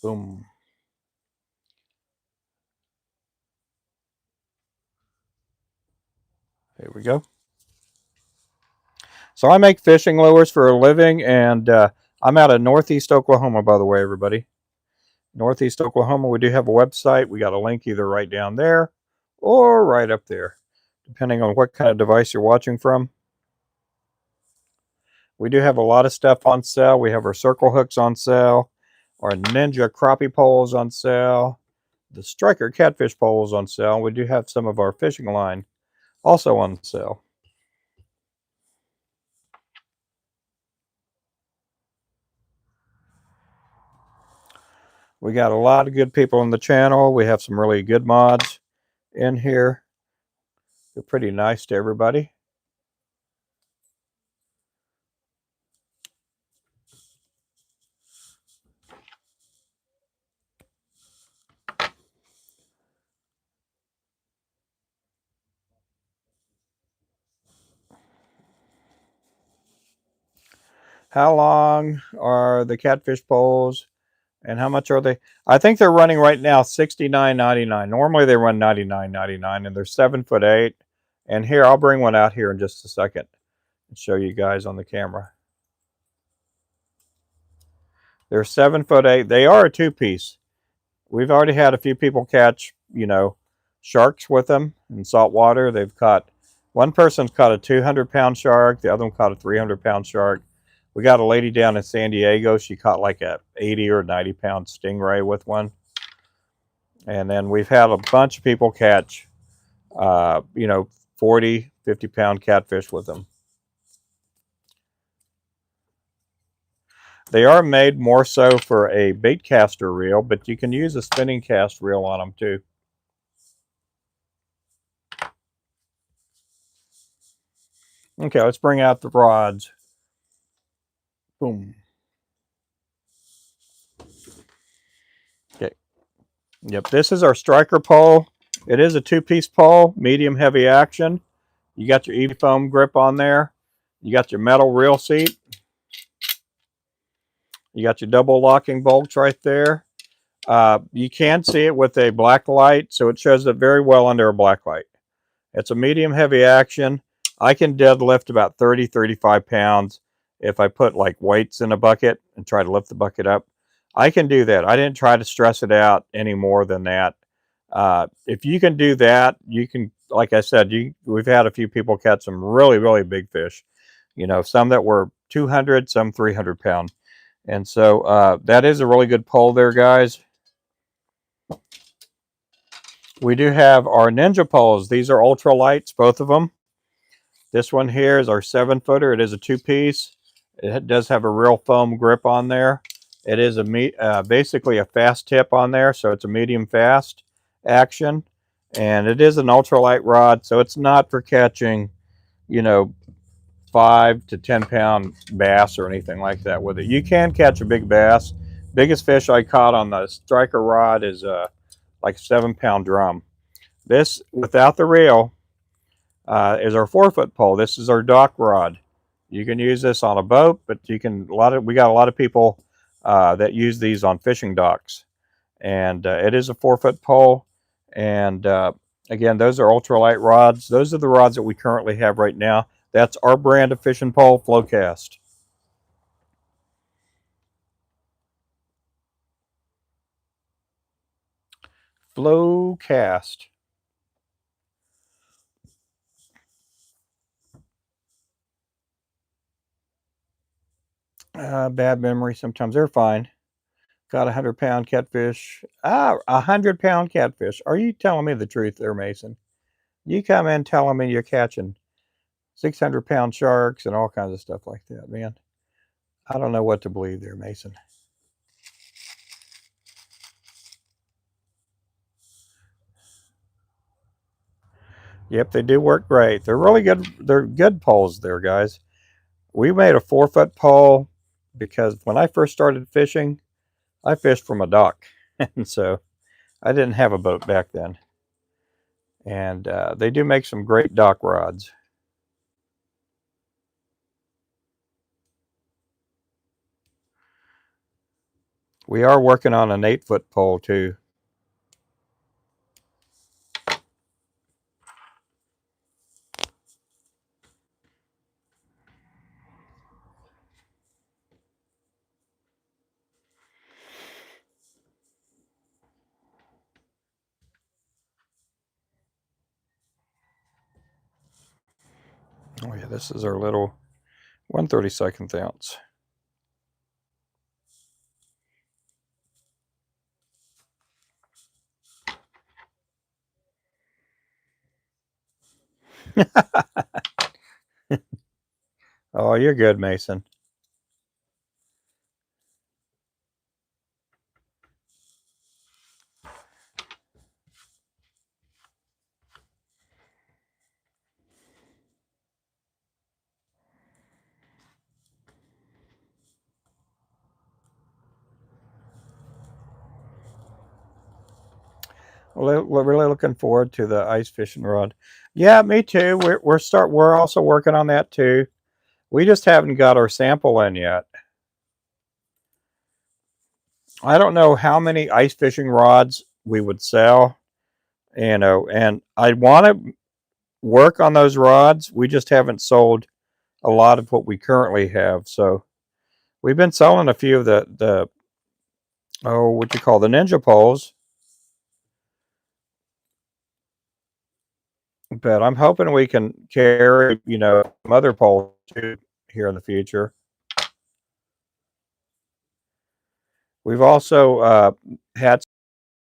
Boom. Here we go. So I make fishing lures for a living, and I'm out of Northeast Oklahoma, by the way, everybody. Northeast Oklahoma, we do have a website. We got a link either right down there or right up there, depending on what kind of device you're watching from. We do have a lot of stuff on sale. We have our circle hooks on sale, our Ninja crappie poles on sale, the Striker catfish poles on sale. We do have some of our fishing line also on sale. We got a lot of good people on the channel. We have some really good mods in here. They're pretty nice to everybody. How long are the catfish poles and how much are they? I think they're running right now $69.99. Normally they run $99.99 and they're 7'8". And here, I'll bring one out here in just a second and show you guys on the camera. They're 7'8". They are a two-piece. We've already had a few people catch, sharks with them in salt water. They've caught, one person's caught a 200-pound shark. The other one caught a 300-pound shark. We got a lady down in San Diego. She caught like a 80 or 90-pound stingray with one. And then we've had a bunch of people catch, 40, 50-pound catfish with them. They are made more so for a bait caster reel, but you can use a spinning cast reel on them too. Okay, let's bring out the rods. Boom. Okay. Yep, this is our striker pole. It is a two-piece pole, medium heavy action. You got your E-foam grip on there. You got your metal reel seat. You got your double locking bolts right there. You can see it with a black light, so it shows up very well under a black light. It's a medium heavy action. I can deadlift about 30, 35 pounds if I put like weights in a bucket and try to lift the bucket up. I can do that. I didn't try to stress it out any more than that. If you can do that, you can, like I said, we've had a few people catch some really, really big fish. Some that were 200, some 300 pound. And so that is a really good pole there, guys. We do have our Ninja poles. These are ultra lights, both of them. This one here is our 7-footer. It is a two-piece. It does have a real foam grip on there. It is basically a fast tip on there, so it's a medium fast action. And it is an ultralight rod, so it's not for catching, 5 to 10 pound bass or anything like that with it. You can catch a big bass. Biggest fish I caught on the striker rod is like a 7-pound drum. This, without the reel, is our 4-foot pole. This is our dock rod. You can use this on a boat, but we got a lot of people that use these on fishing docks. And it is a 4-foot pole. And again, those are ultralight rods. Those are the rods that we currently have right now. That's our brand of fishing pole, Flowcast. Flowcast. Bad memory. Sometimes they're fine. Got 100-pound catfish. 100-pound catfish. Are you telling me the truth there, Mason? You come in telling me you're catching 600-pound sharks and all kinds of stuff like that, man. I don't know what to believe there, Mason. Yep, they do work great. They're really good. They're good poles there, guys. We made a 4-foot pole because when I first started fishing, I fished from a dock. And so I didn't have a boat back then. And they do make some great dock rods. We are working on an 8-foot pole too. Oh yeah, this is our little 1/32 ounce. Oh, you're good, Mason. Well, we're really looking forward to the ice fishing rod. Yeah, me too. We're also working on that too. We just haven't got our sample in yet. I don't know how many ice fishing rods we would sell, and I want to work on those rods. We just haven't sold a lot of what we currently have. So we've been selling a few of the what you call the ninja poles, but I'm hoping we can carry some other poles too here in the future. We've also had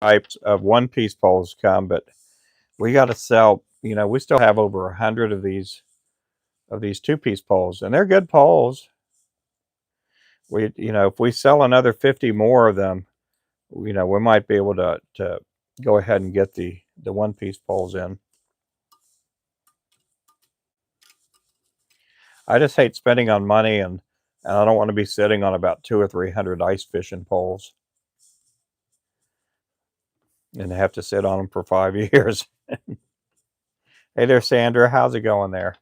types of one-piece poles come, but we got to sell. We still have over 100 of these two-piece poles, and they're good poles. If we sell another 50 more of them, we might be able to go ahead and get the one-piece poles in. I just hate spending on money, and I don't want to be sitting on about 200 or 300 ice fishing poles and have to sit on them for 5 years. Hey there, Sandra. How's it going there?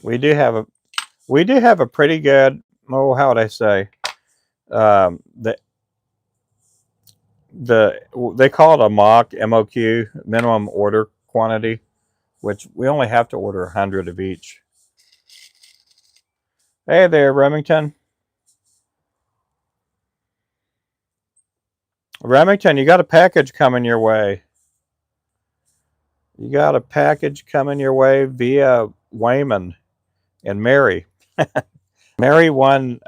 We do have a pretty good. Oh, how would I say? The they call it a mock MOQ, minimum order quantity, which we only have to order 100 of each. Hey there, Remington. Remington, you got a package coming your way. You got a package coming your way via Wayman and Mary. Mary won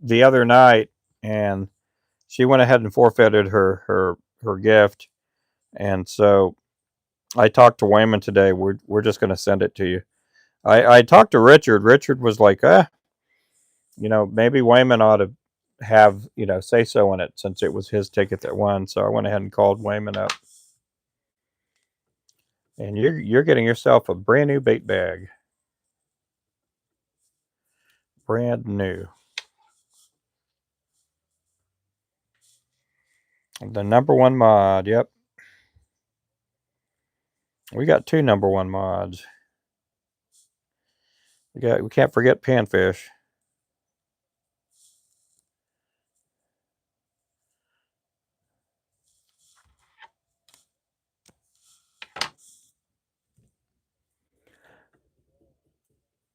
the other night, and she went ahead and forfeited her gift. And so I talked to Wayman today. We're just going to send it to you. I talked to Richard. Richard was like, maybe Wayman ought to have say so in it since it was his ticket that won. So I went ahead and called Wayman up. And you're getting yourself a brand new bait bag. Brand new. The #1 mod, yep. We got 2 #1 mods. We can't forget panfish.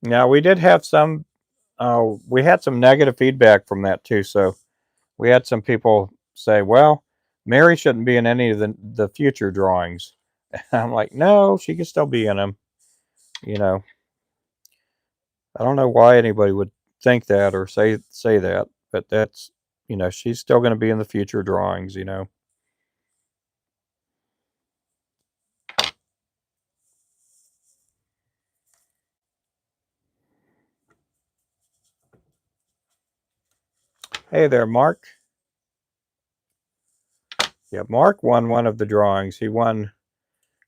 Now we did have some we had some negative feedback from that too. So we had some people say, well, Mary shouldn't be in any of the future drawings. I'm like, no, she can still be in them. You know, I don't know why anybody would think that or say that, but that's she's still going to be in the future drawings. Hey there, Mark. Yeah, Mark won one of the drawings. He won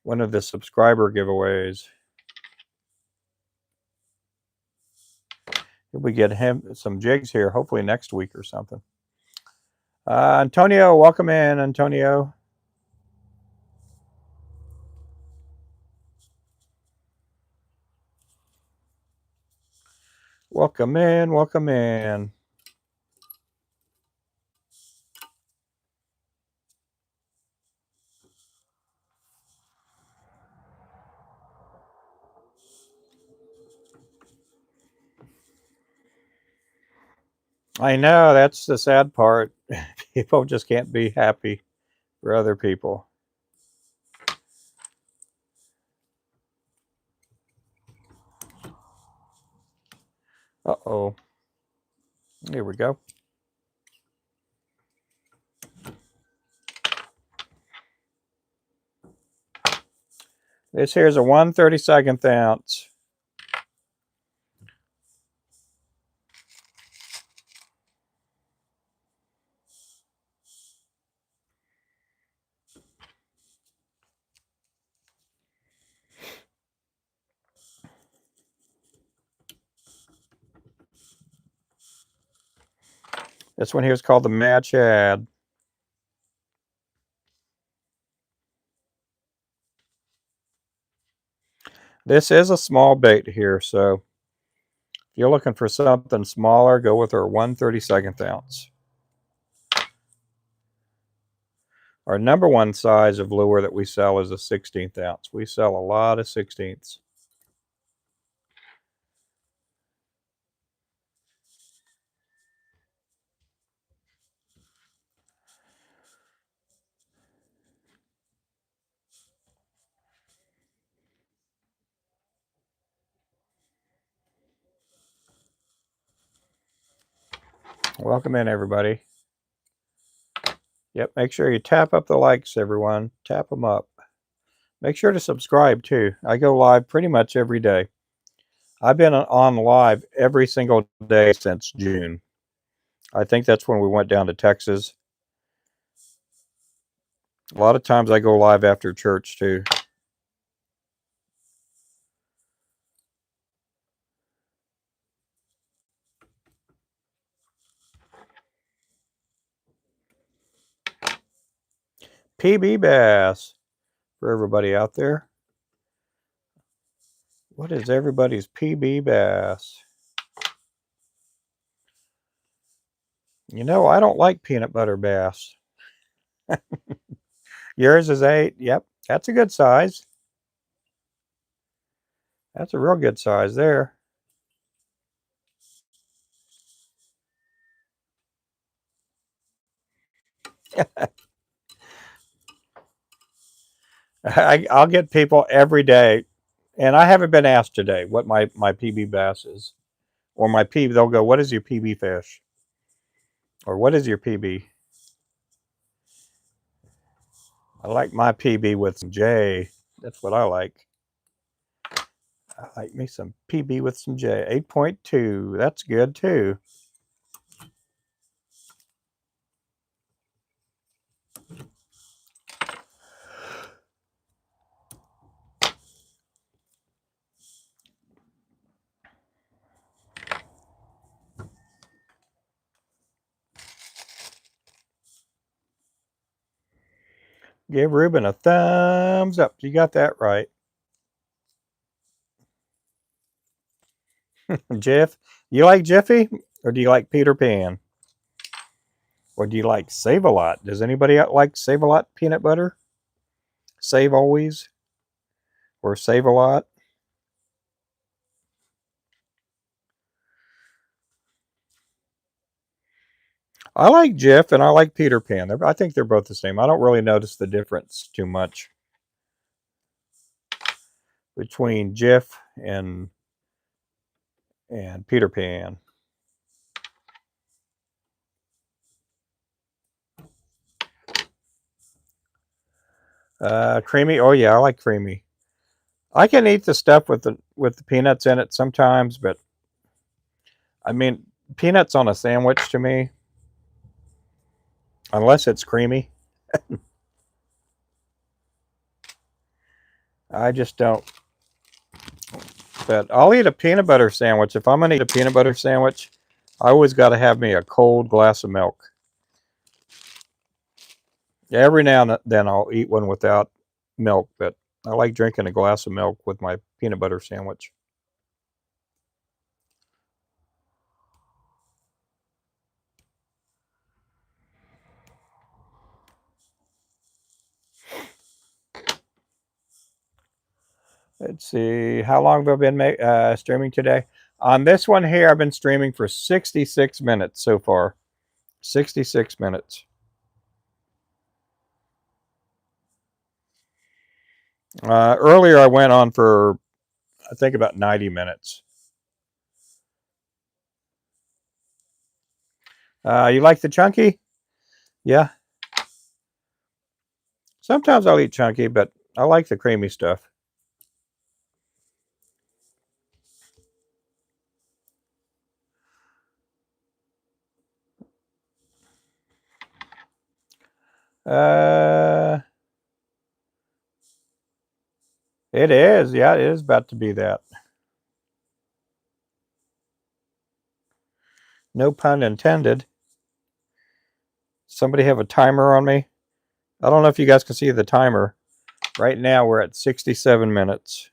one of the subscriber giveaways. If we get him some jigs here, hopefully next week or something. Antonio, welcome in, Antonio. Welcome in, welcome in. I know, that's the sad part. People just can't be happy for other people. Uh-oh. Here we go. This here's a 1/32 ounce. This one here is called the Mad Chad. This is a small bait here, so if you're looking for something smaller, go with our 1/32 ounce. Our number one size of lure that we sell is a 16th ounce. We sell a lot of 16ths. Welcome in, everybody. Yep, make sure you tap up the likes, everyone. Tap them up. Make sure to subscribe, too. I go live pretty much every day. I've been on live every single day since June. I think that's when we went down to Texas. A lot of times I go live after church, too. PB Bass for everybody out there. What is everybody's PB Bass? You know, I don't like peanut butter bass. Yours is 8. Yep, that's a good size. That's a real good size there. I'll get people every day, and I haven't been asked today what my PB bass is. Or my PB, they'll go, what is your PB fish? Or what is your PB? I like my PB with some J. That's what I like. I like me some PB with some J. 8.2. That's good too. Give Ruben a thumbs up. You got that right. Jeff, you like Jiffy or do you like Peter Pan? Or do you like Save-A-Lot? Does anybody like Save-A-Lot peanut butter? Save Always or Save-A-Lot? I like Jif and I like Peter Pan. I think they're both the same. I don't really notice the difference too much between Jif and Peter Pan. Creamy. Oh yeah, I like creamy. I can eat the stuff with the peanuts in it sometimes, but I mean peanuts on a sandwich to me, unless it's creamy. I just don't. But I'll eat a peanut butter sandwich. If I'm going to eat a peanut butter sandwich, I always got to have me a cold glass of milk. Every now and then I'll eat one without milk, but I like drinking a glass of milk with my peanut butter sandwich. Let's see, how long have I been streaming today? On this one here, I've been streaming for 66 minutes so far. 66 minutes. Earlier, I went on for, I think, about 90 minutes. You like the chunky? Yeah. Sometimes I'll eat chunky, but I like the creamy stuff. Uh, it is. Yeah, it is about to be that. No pun intended. Somebody have a timer on me? I don't know if you guys can see the timer. Right now, we're at 67 minutes.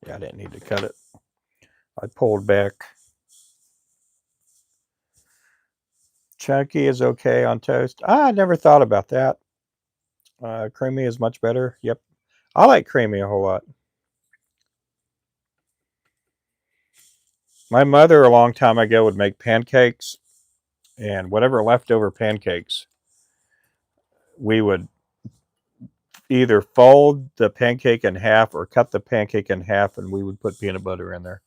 Yeah, I didn't need to cut it. I pulled back. Chunky is okay on toast. I never thought about that. Creamy is much better. Yep. I like creamy a whole lot. My mother, a long time ago, would make pancakes, and whatever leftover pancakes, we would either fold the pancake in half or cut the pancake in half, and we would put peanut butter in there.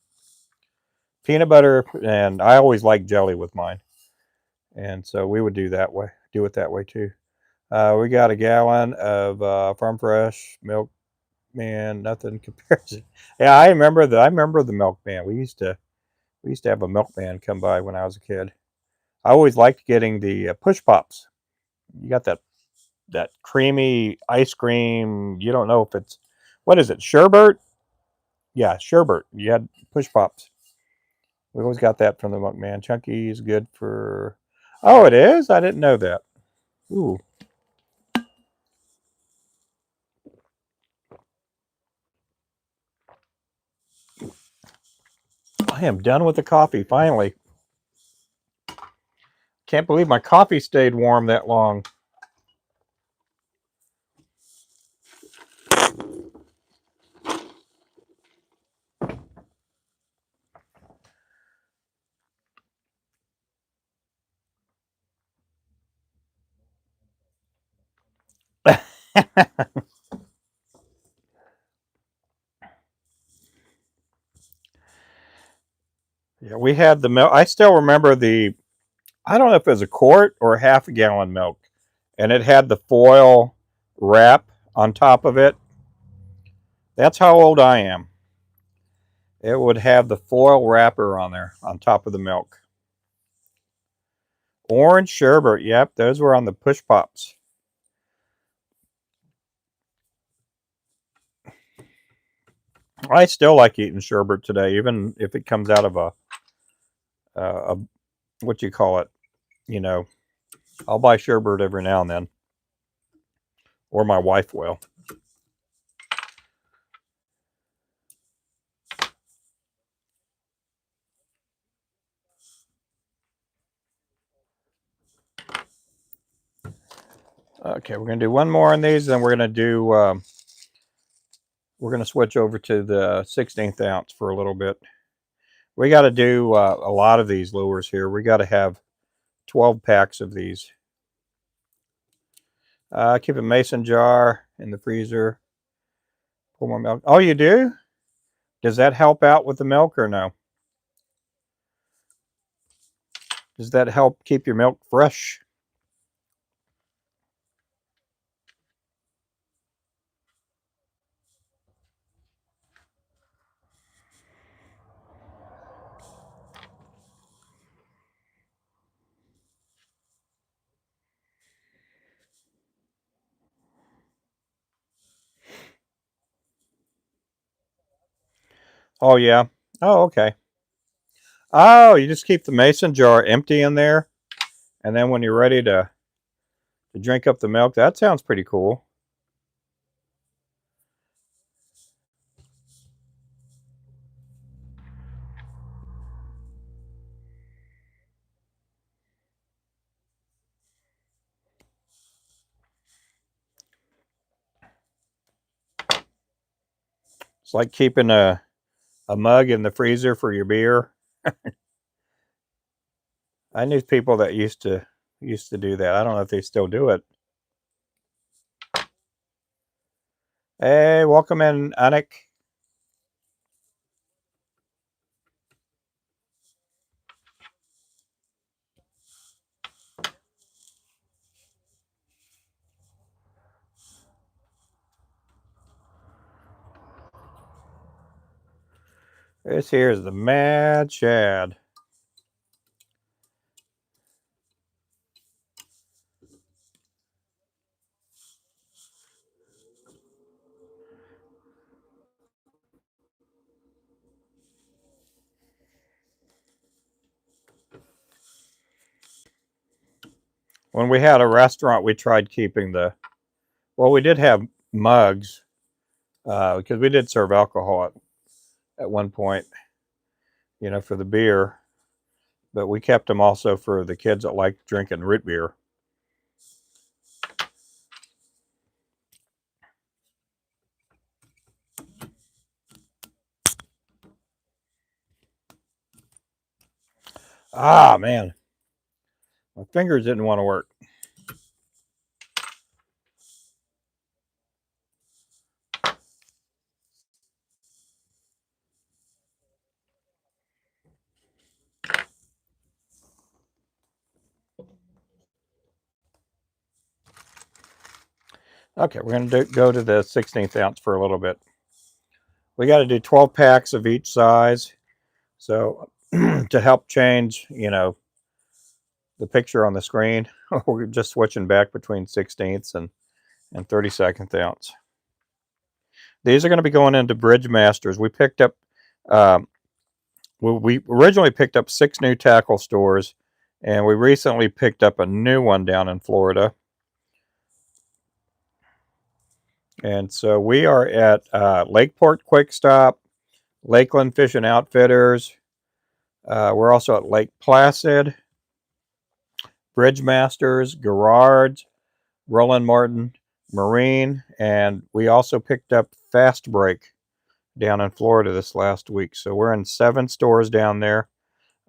Peanut butter, and I always like jelly with mine, and so we would do that way. Do it that way too. We got a gallon of Farm Fresh milk. Man, nothing compares. Yeah, I remember the milkman. We used to have a milkman come by when I was a kid. I always liked getting the push pops. You got that creamy ice cream. You don't know if it's, what is it, sherbet? Yeah, sherbet. You had push pops. We always got that from the milkman. Chunky is good for. Oh, it is. I didn't know that. Ooh, I am done with the coffee finally. Can't believe my coffee stayed warm that long. Yeah, we had the milk. I still remember I don't know if it was a quart or a half a gallon milk, and it had the foil wrap on top of it. That's how old I am. It would have the foil wrapper on there on top of the milk. Orange sherbet. Yep, those were on the push pops. I still like eating sherbet today, even if it comes out of a what you call it. You know, I'll buy sherbet every now and then, or my wife will. Okay, we're gonna do one more on these, then we're gonna switch over to the 16th ounce for a little bit. We got to do a lot of these lures here. We got to have 12 packs of these. Keep a mason jar in the freezer. Pour more milk. Oh, you do? Does that help out with the milk or no? Does that help keep your milk fresh? Oh, yeah. Oh, okay. Oh, you just keep the mason jar empty in there, and then when you're ready to drink up the milk, that sounds pretty cool. It's like keeping a mug in the freezer for your beer. I knew people that used to do that. I don't know if they still do it. Hey, welcome in, Anik. This here is the Mad Shad. When we had a restaurant, we tried keeping well, we did have mugs because we did serve alcohol at one point, for the beer, but we kept them also for the kids that like drinking root beer. Ah, man, my fingers didn't want to work. Okay, we're going to go to the 16th ounce for a little bit. We got to do 12 packs of each size. So to help change, the picture on the screen, we're just switching back between 16ths and 32nd ounce. These are going to be going into Bridge Masters. We picked up, um, we originally picked up 6 new tackle stores, and we recently picked up a new one down in Florida. And so we are at Lakeport Quick Stop, Lakeland Fish and Outfitters. We're also at Lake Placid, Bridge Masters, Garrard's, Roland Martin Marine, and we also picked up Fast Break down in Florida this last week. So we're in 7 stores down there.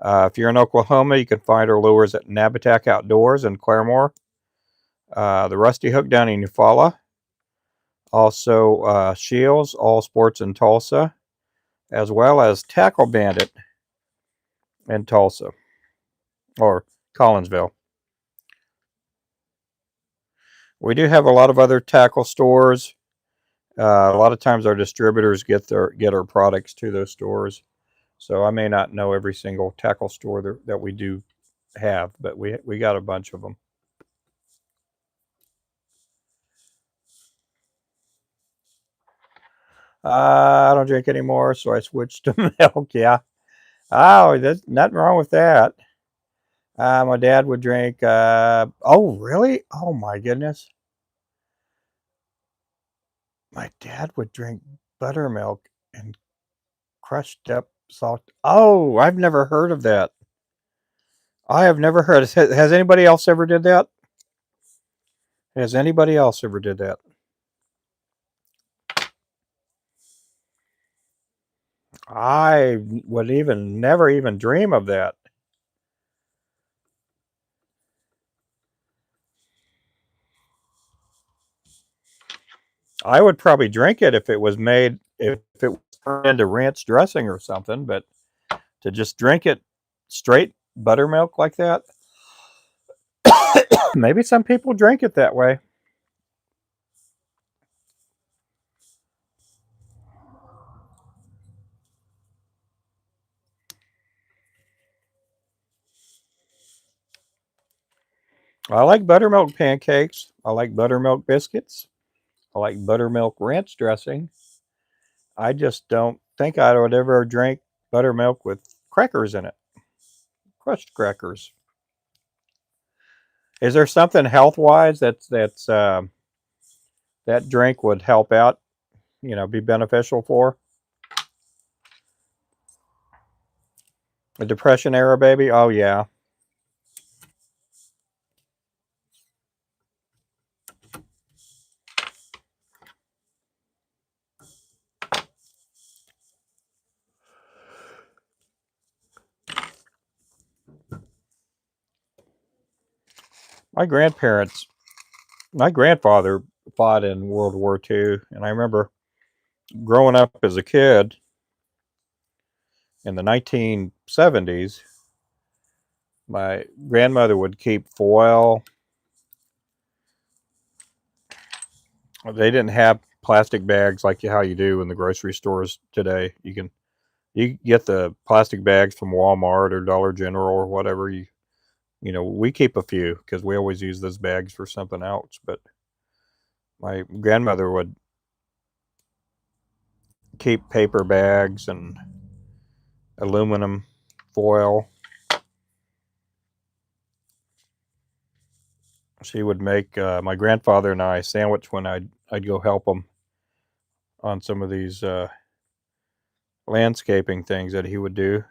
If you're in Oklahoma, you can find our lures at Nabatac Outdoors in Claremore, the Rusty Hook down in Eufaula, also Shields, All Sports in Tulsa, as well as Tackle Bandit in Tulsa or Collinsville. We do have a lot of other tackle stores. A lot of times our distributors get our products to those stores. So I may not know every single tackle store that we do have, but we got a bunch of them. I don't drink anymore, so I switched to milk. Yeah. Oh, there's nothing wrong with that. My dad would drink. Oh, really? Oh my goodness. My dad would drink buttermilk and crushed up salt. Oh, I've never heard of that. I have never heard. Has anybody else ever did that? Has anybody else ever did that? I would even never even dream of that. I would probably drink it if it was turned into ranch dressing or something, but to just drink it straight buttermilk like that, maybe some people drink it that way. I like buttermilk pancakes. I like buttermilk biscuits. I like buttermilk ranch dressing. I just don't think I would ever drink buttermilk with crackers in it, crushed crackers. Is there something health wise that drink would help out? Be beneficial for a depression era baby? Oh yeah. My grandparents, my grandfather fought in World War II, and I remember growing up as a kid in the 1970s. My grandmother would keep foil. They didn't have plastic bags like how you do in the grocery stores today. You get the plastic bags from Walmart or Dollar General or whatever. We keep a few because we always use those bags for something else. But my grandmother would keep paper bags and aluminum foil. She would make my grandfather and I a sandwich when I'd go help them on some of these landscaping things that he would do,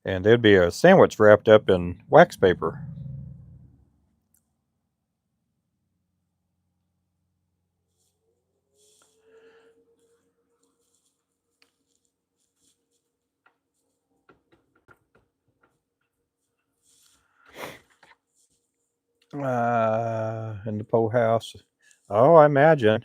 and there'd be a sandwich wrapped up in wax paper. In the Poe house. Oh, I imagine.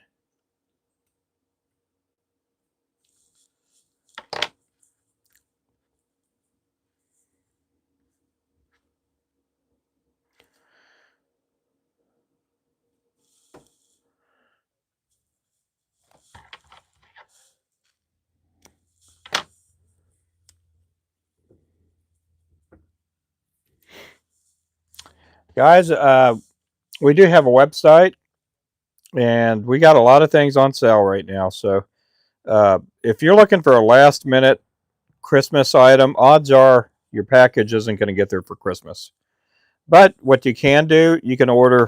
Guys, we do have a website, and we got a lot of things on sale right now. So if you're looking for a last minute Christmas item, odds are your package isn't going to get there for Christmas. But what you can do, you can order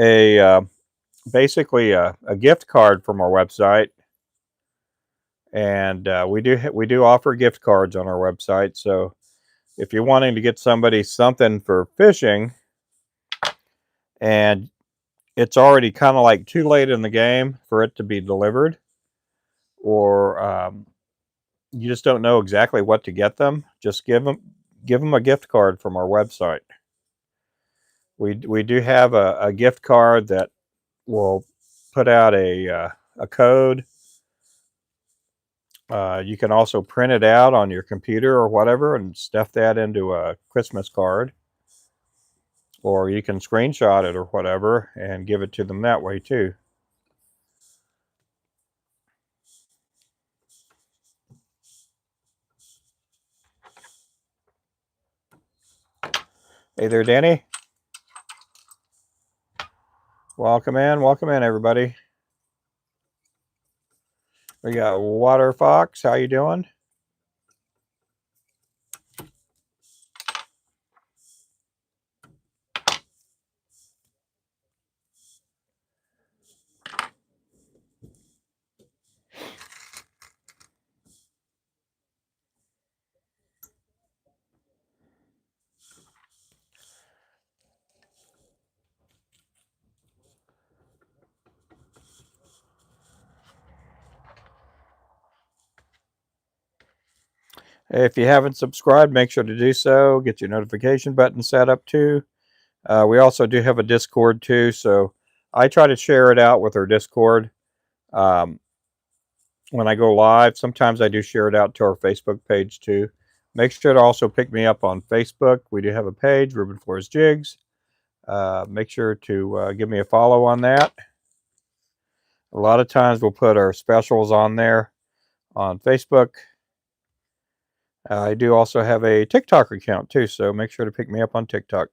a basically a gift card from our website, and we do offer gift cards on our website. So if you're wanting to get somebody something for fishing, and it's already kind of like too late in the game for it to be delivered, or you just don't know exactly what to get them, just give them a gift card from our website. We do have a gift card that will put out a code. You can also print it out on your computer or whatever and stuff that into a Christmas card, or you can screenshot it or whatever and give it to them that way too. Hey there, Danny. Welcome in, everybody. We got Water Fox. How you doing? If you haven't subscribed, make sure to do so. Get your notification button set up too. We also do have a Discord too, so I try to share it out with our Discord. Um, when I go live, sometimes I do share it out to our Facebook page too. Make sure to also pick me up on Facebook. We do have a page, Ruben Flores Jigs. Make sure to give me a follow on that. A lot of times we'll put our specials on there on Facebook. I do also have a TikTok account too, so make sure to pick me up on TikTok.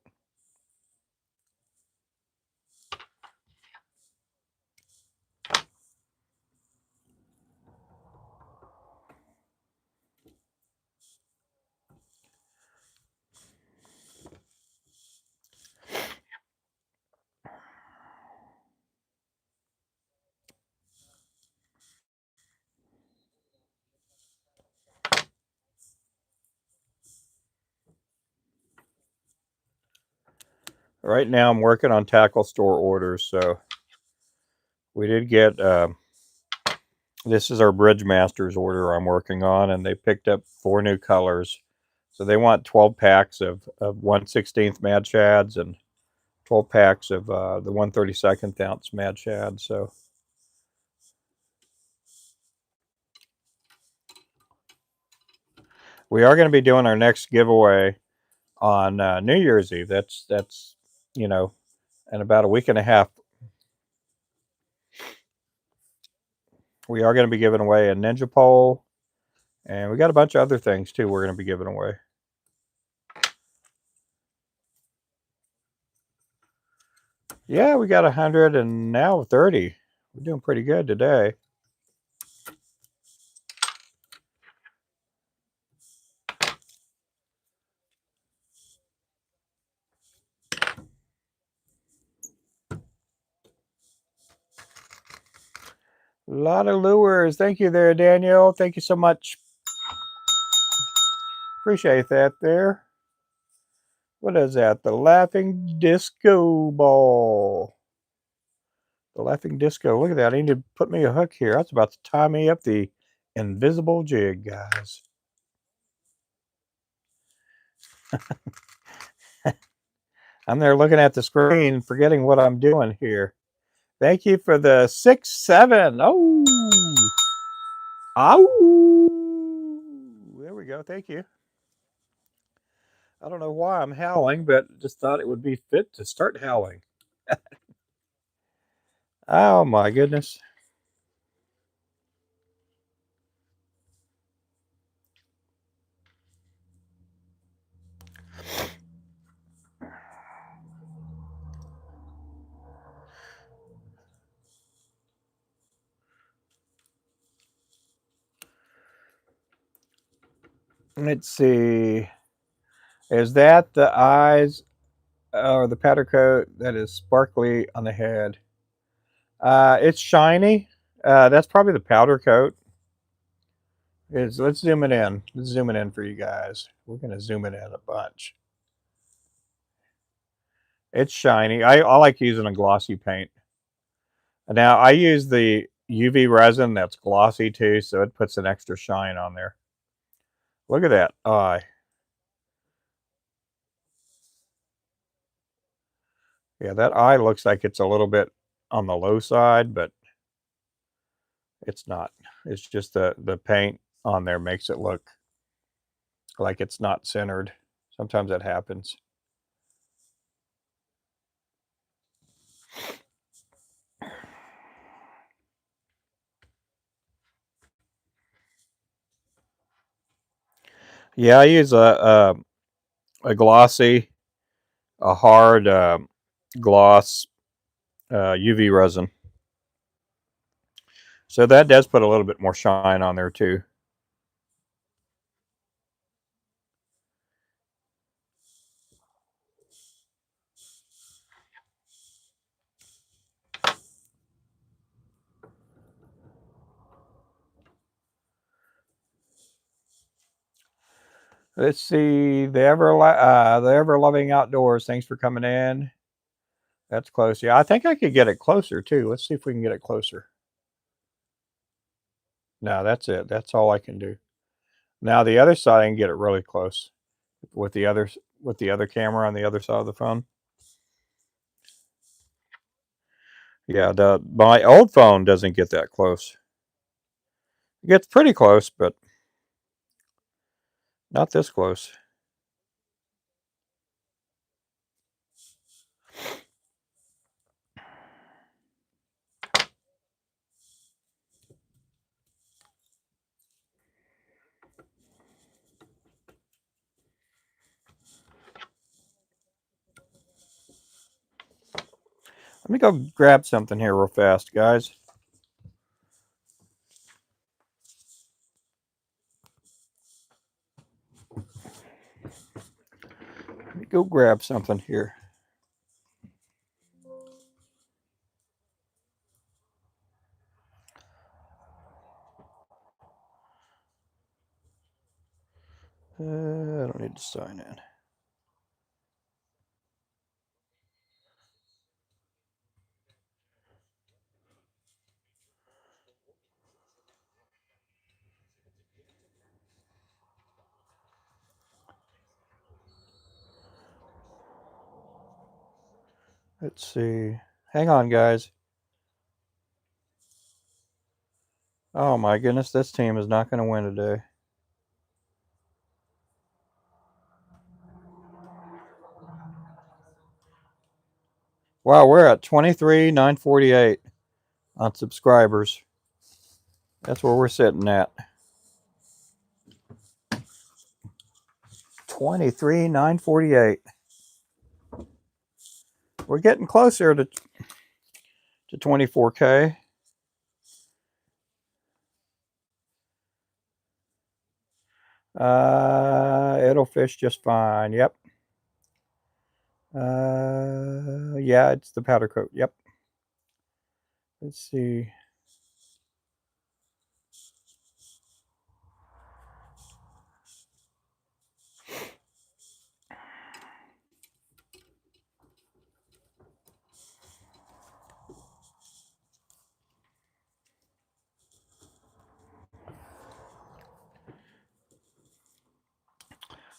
Right now I'm working on tackle store orders, so we did get this is our Bridgemasters order I'm working on, and they picked up 4 new colors. So they want 12 packs of 1/16 Mad Shads and 12 packs of the 1/32 ounce Mad Shad. So we are going to be doing our next giveaway on New Year's Eve. That's you know, in about a week and a half. We are going to be giving away a Ninja Pole, and we got a bunch of other things too we're going to be giving away. Yeah, we got 100 and now 30. We're doing pretty good today. A lot of lures. Thank you there, Daniel. Thank you so much. Appreciate that there. What is that? The Laughing Disco Ball. The Laughing Disco. Look at that. I need to put me a hook here. That's about to tie me up the invisible jig, guys. I'm there looking at the screen, forgetting what I'm doing here. Thank you for the 6-7. Oh. Ow. There we go. Thank you. I don't know why I'm howling, but just thought it would be fit to start howling. Oh my goodness. Let's see. Is that the eyes or the powder coat that is sparkly on the head? It's shiny. That's probably the powder coat. Let's zoom it in. Let's zoom it in for you guys. We're gonna zoom it in a bunch. It's shiny. I like using a glossy paint. Now I use the UV resin that's glossy too, so it puts an extra shine on there. Look at that eye. Yeah, that eye looks like it's a little bit on the low side, but it's not. It's just the paint on there makes it look like it's not centered. Sometimes that happens. Yeah, I use a glossy, a hard gloss UV resin. So that does put a little bit more shine on there too. Let's see the ever loving outdoors. Thanks for coming in. That's close. Yeah, I think I could get it closer too. Let's see if we can get it closer. No, that's it. That's all I can do. Now the other side, I can get it really close with the other camera on the other side of the phone. Yeah, the my old phone doesn't get that close. It gets pretty close, but not this close. Let me go grab something here real fast, guys. Let me go grab something here. I don't need to sign in. Let's see. Hang on, guys. Oh my goodness, this team is not going to win today. Wow, we're at 23,948 on subscribers. That's where we're sitting at. 23,948. We're getting closer to 24K. It'll fish just fine. Yep. Yeah, it's the powder coat. Yep. Let's see.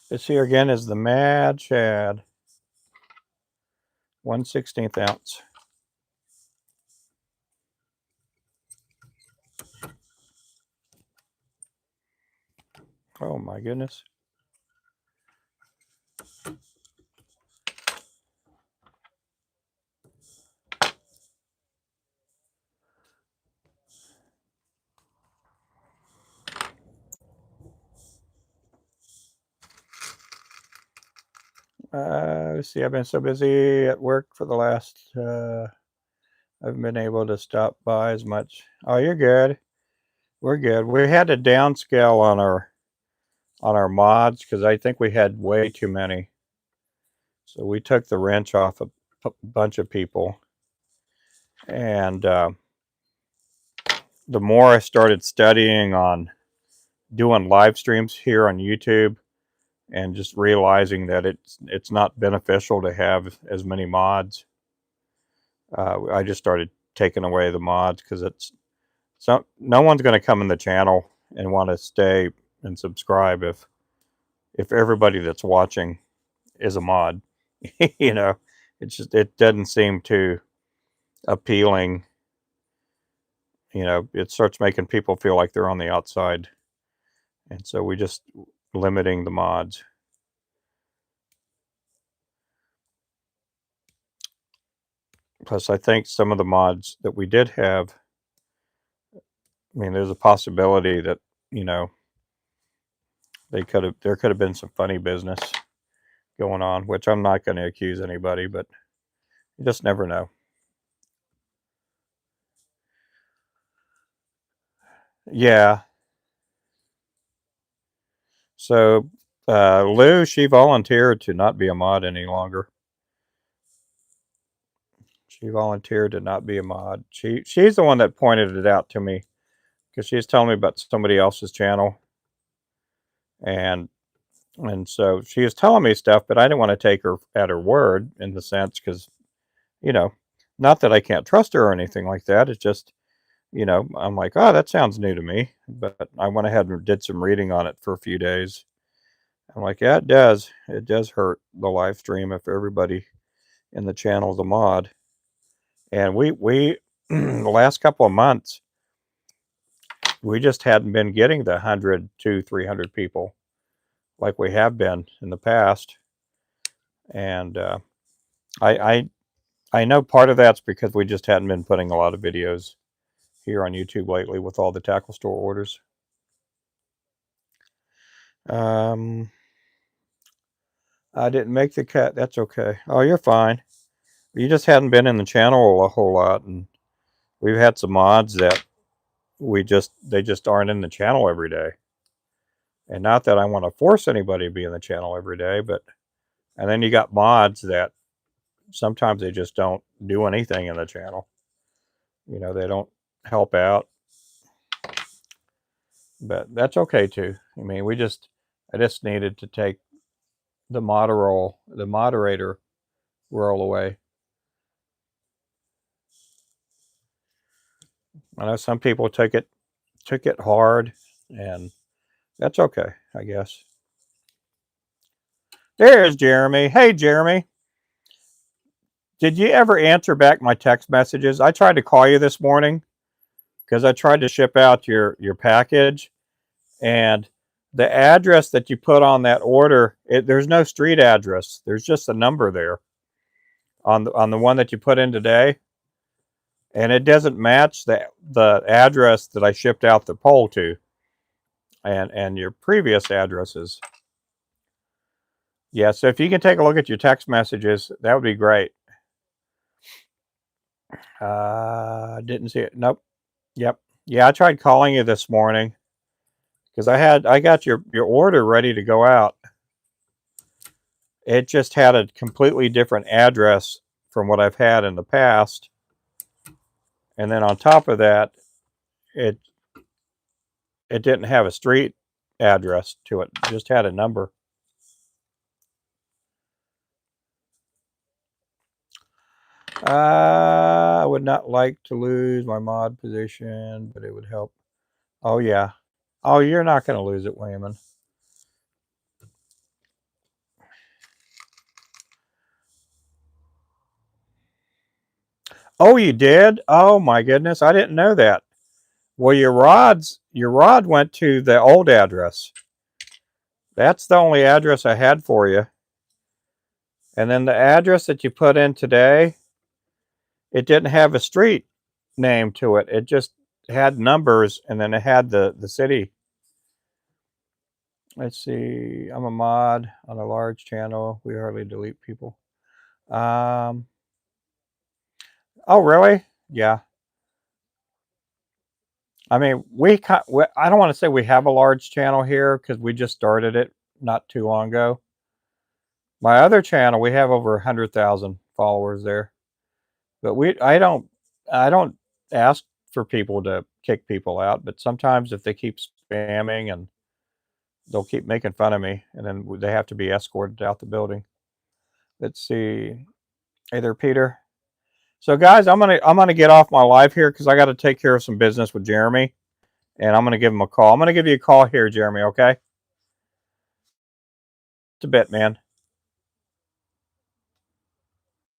This here again is the Mad Shad. 1/16 ounce. Oh my goodness. Let's see, I've been so busy at work for the last, I haven't been able to stop by as much. Oh, you're good. We're good. We had to downscale on our mods because I think we had way too many. So we took the wrench off a bunch of people. And the more I started studying on doing live streams here on YouTube and just realizing that it's not beneficial to have as many mods, I just started taking away the mods because no one's going to come in the channel and want to stay and subscribe if everybody that's watching is a mod. You know, it doesn't seem too appealing. You know, it starts making people feel like they're on the outside, and so we just limiting the mods. Plus, I think some of the mods that we did have, I mean, there's a possibility that, you know, there could have been some funny business going on, which I'm not going to accuse anybody, but you just never know. Yeah. So Lou, she volunteered to not be a mod any longer. She volunteered to not be a mod. She's the one that pointed it out to me because she was telling me about somebody else's channel, and so she was telling me stuff, but I didn't want to take her at her word in the sense because, you know, not that I can't trust her or anything like that. It's just, you know, I'm like, oh, that sounds new to me, but I went ahead and did some reading on it for a few days. I'm like, yeah, it does. It does hurt the live stream if everybody in the channel is a mod. And we the last couple of months, we just hadn't been getting the 100 to 300 people like we have been in the past. And I I know part of that's because we just hadn't been putting a lot of videos here on YouTube lately with all the tackle store orders. Um, I didn't make the cut. That's okay. Oh, you're fine. You just hadn't been in the channel a whole lot, and we've had some mods that they just aren't in the channel every day. And not that I want to force anybody to be in the channel every day, but and then you got mods that sometimes they just don't do anything in the channel. You know, they don't help out. But that's okay too. I mean, I just needed to take the moderator role away. I know some people took it hard, and that's okay, I guess. There's Jeremy. Hey, Jeremy. Did you ever answer back my text messages? I tried to call you this morning because I tried to ship out your package, and the address that you put on that order, there's no street address. There's just a number there on the one that you put in today, and it doesn't match the address that I shipped out the pole to, and your previous addresses. Yeah, so if you can take a look at your text messages, that would be great. Didn't see it. Nope. Yep. Yeah, I tried calling you this morning because I got your order ready to go out. It just had a completely different address from what I've had in the past. And then on top of that, it didn't have a street address to it. It just had a number. I would not like to lose my mod position, but it would help. Oh, yeah. Oh, you're not going to lose it, Wayman. Oh, you did? Oh, my goodness. I didn't know that. Well, your rod went to the old address. That's the only address I had for you. And then the address that you put in today, it didn't have a street name to it. It just had numbers, and then it had the city. Let's see. I'm a mod on a large channel. We hardly delete people. Oh, really? Yeah. I mean, I don't want to say we have a large channel here because we just started it not too long ago. My other channel, we have over 100,000 followers there. But I don't ask for people to kick people out, but sometimes if they keep spamming, and they'll keep making fun of me, and then they have to be escorted out the building. Let's see. Hey there, Peter. So guys, I'm gonna get off my live here because I got to take care of some business with Jeremy, and I'm gonna give him a call. I'm gonna give you a call here, Jeremy. Okay? It's a bit, man.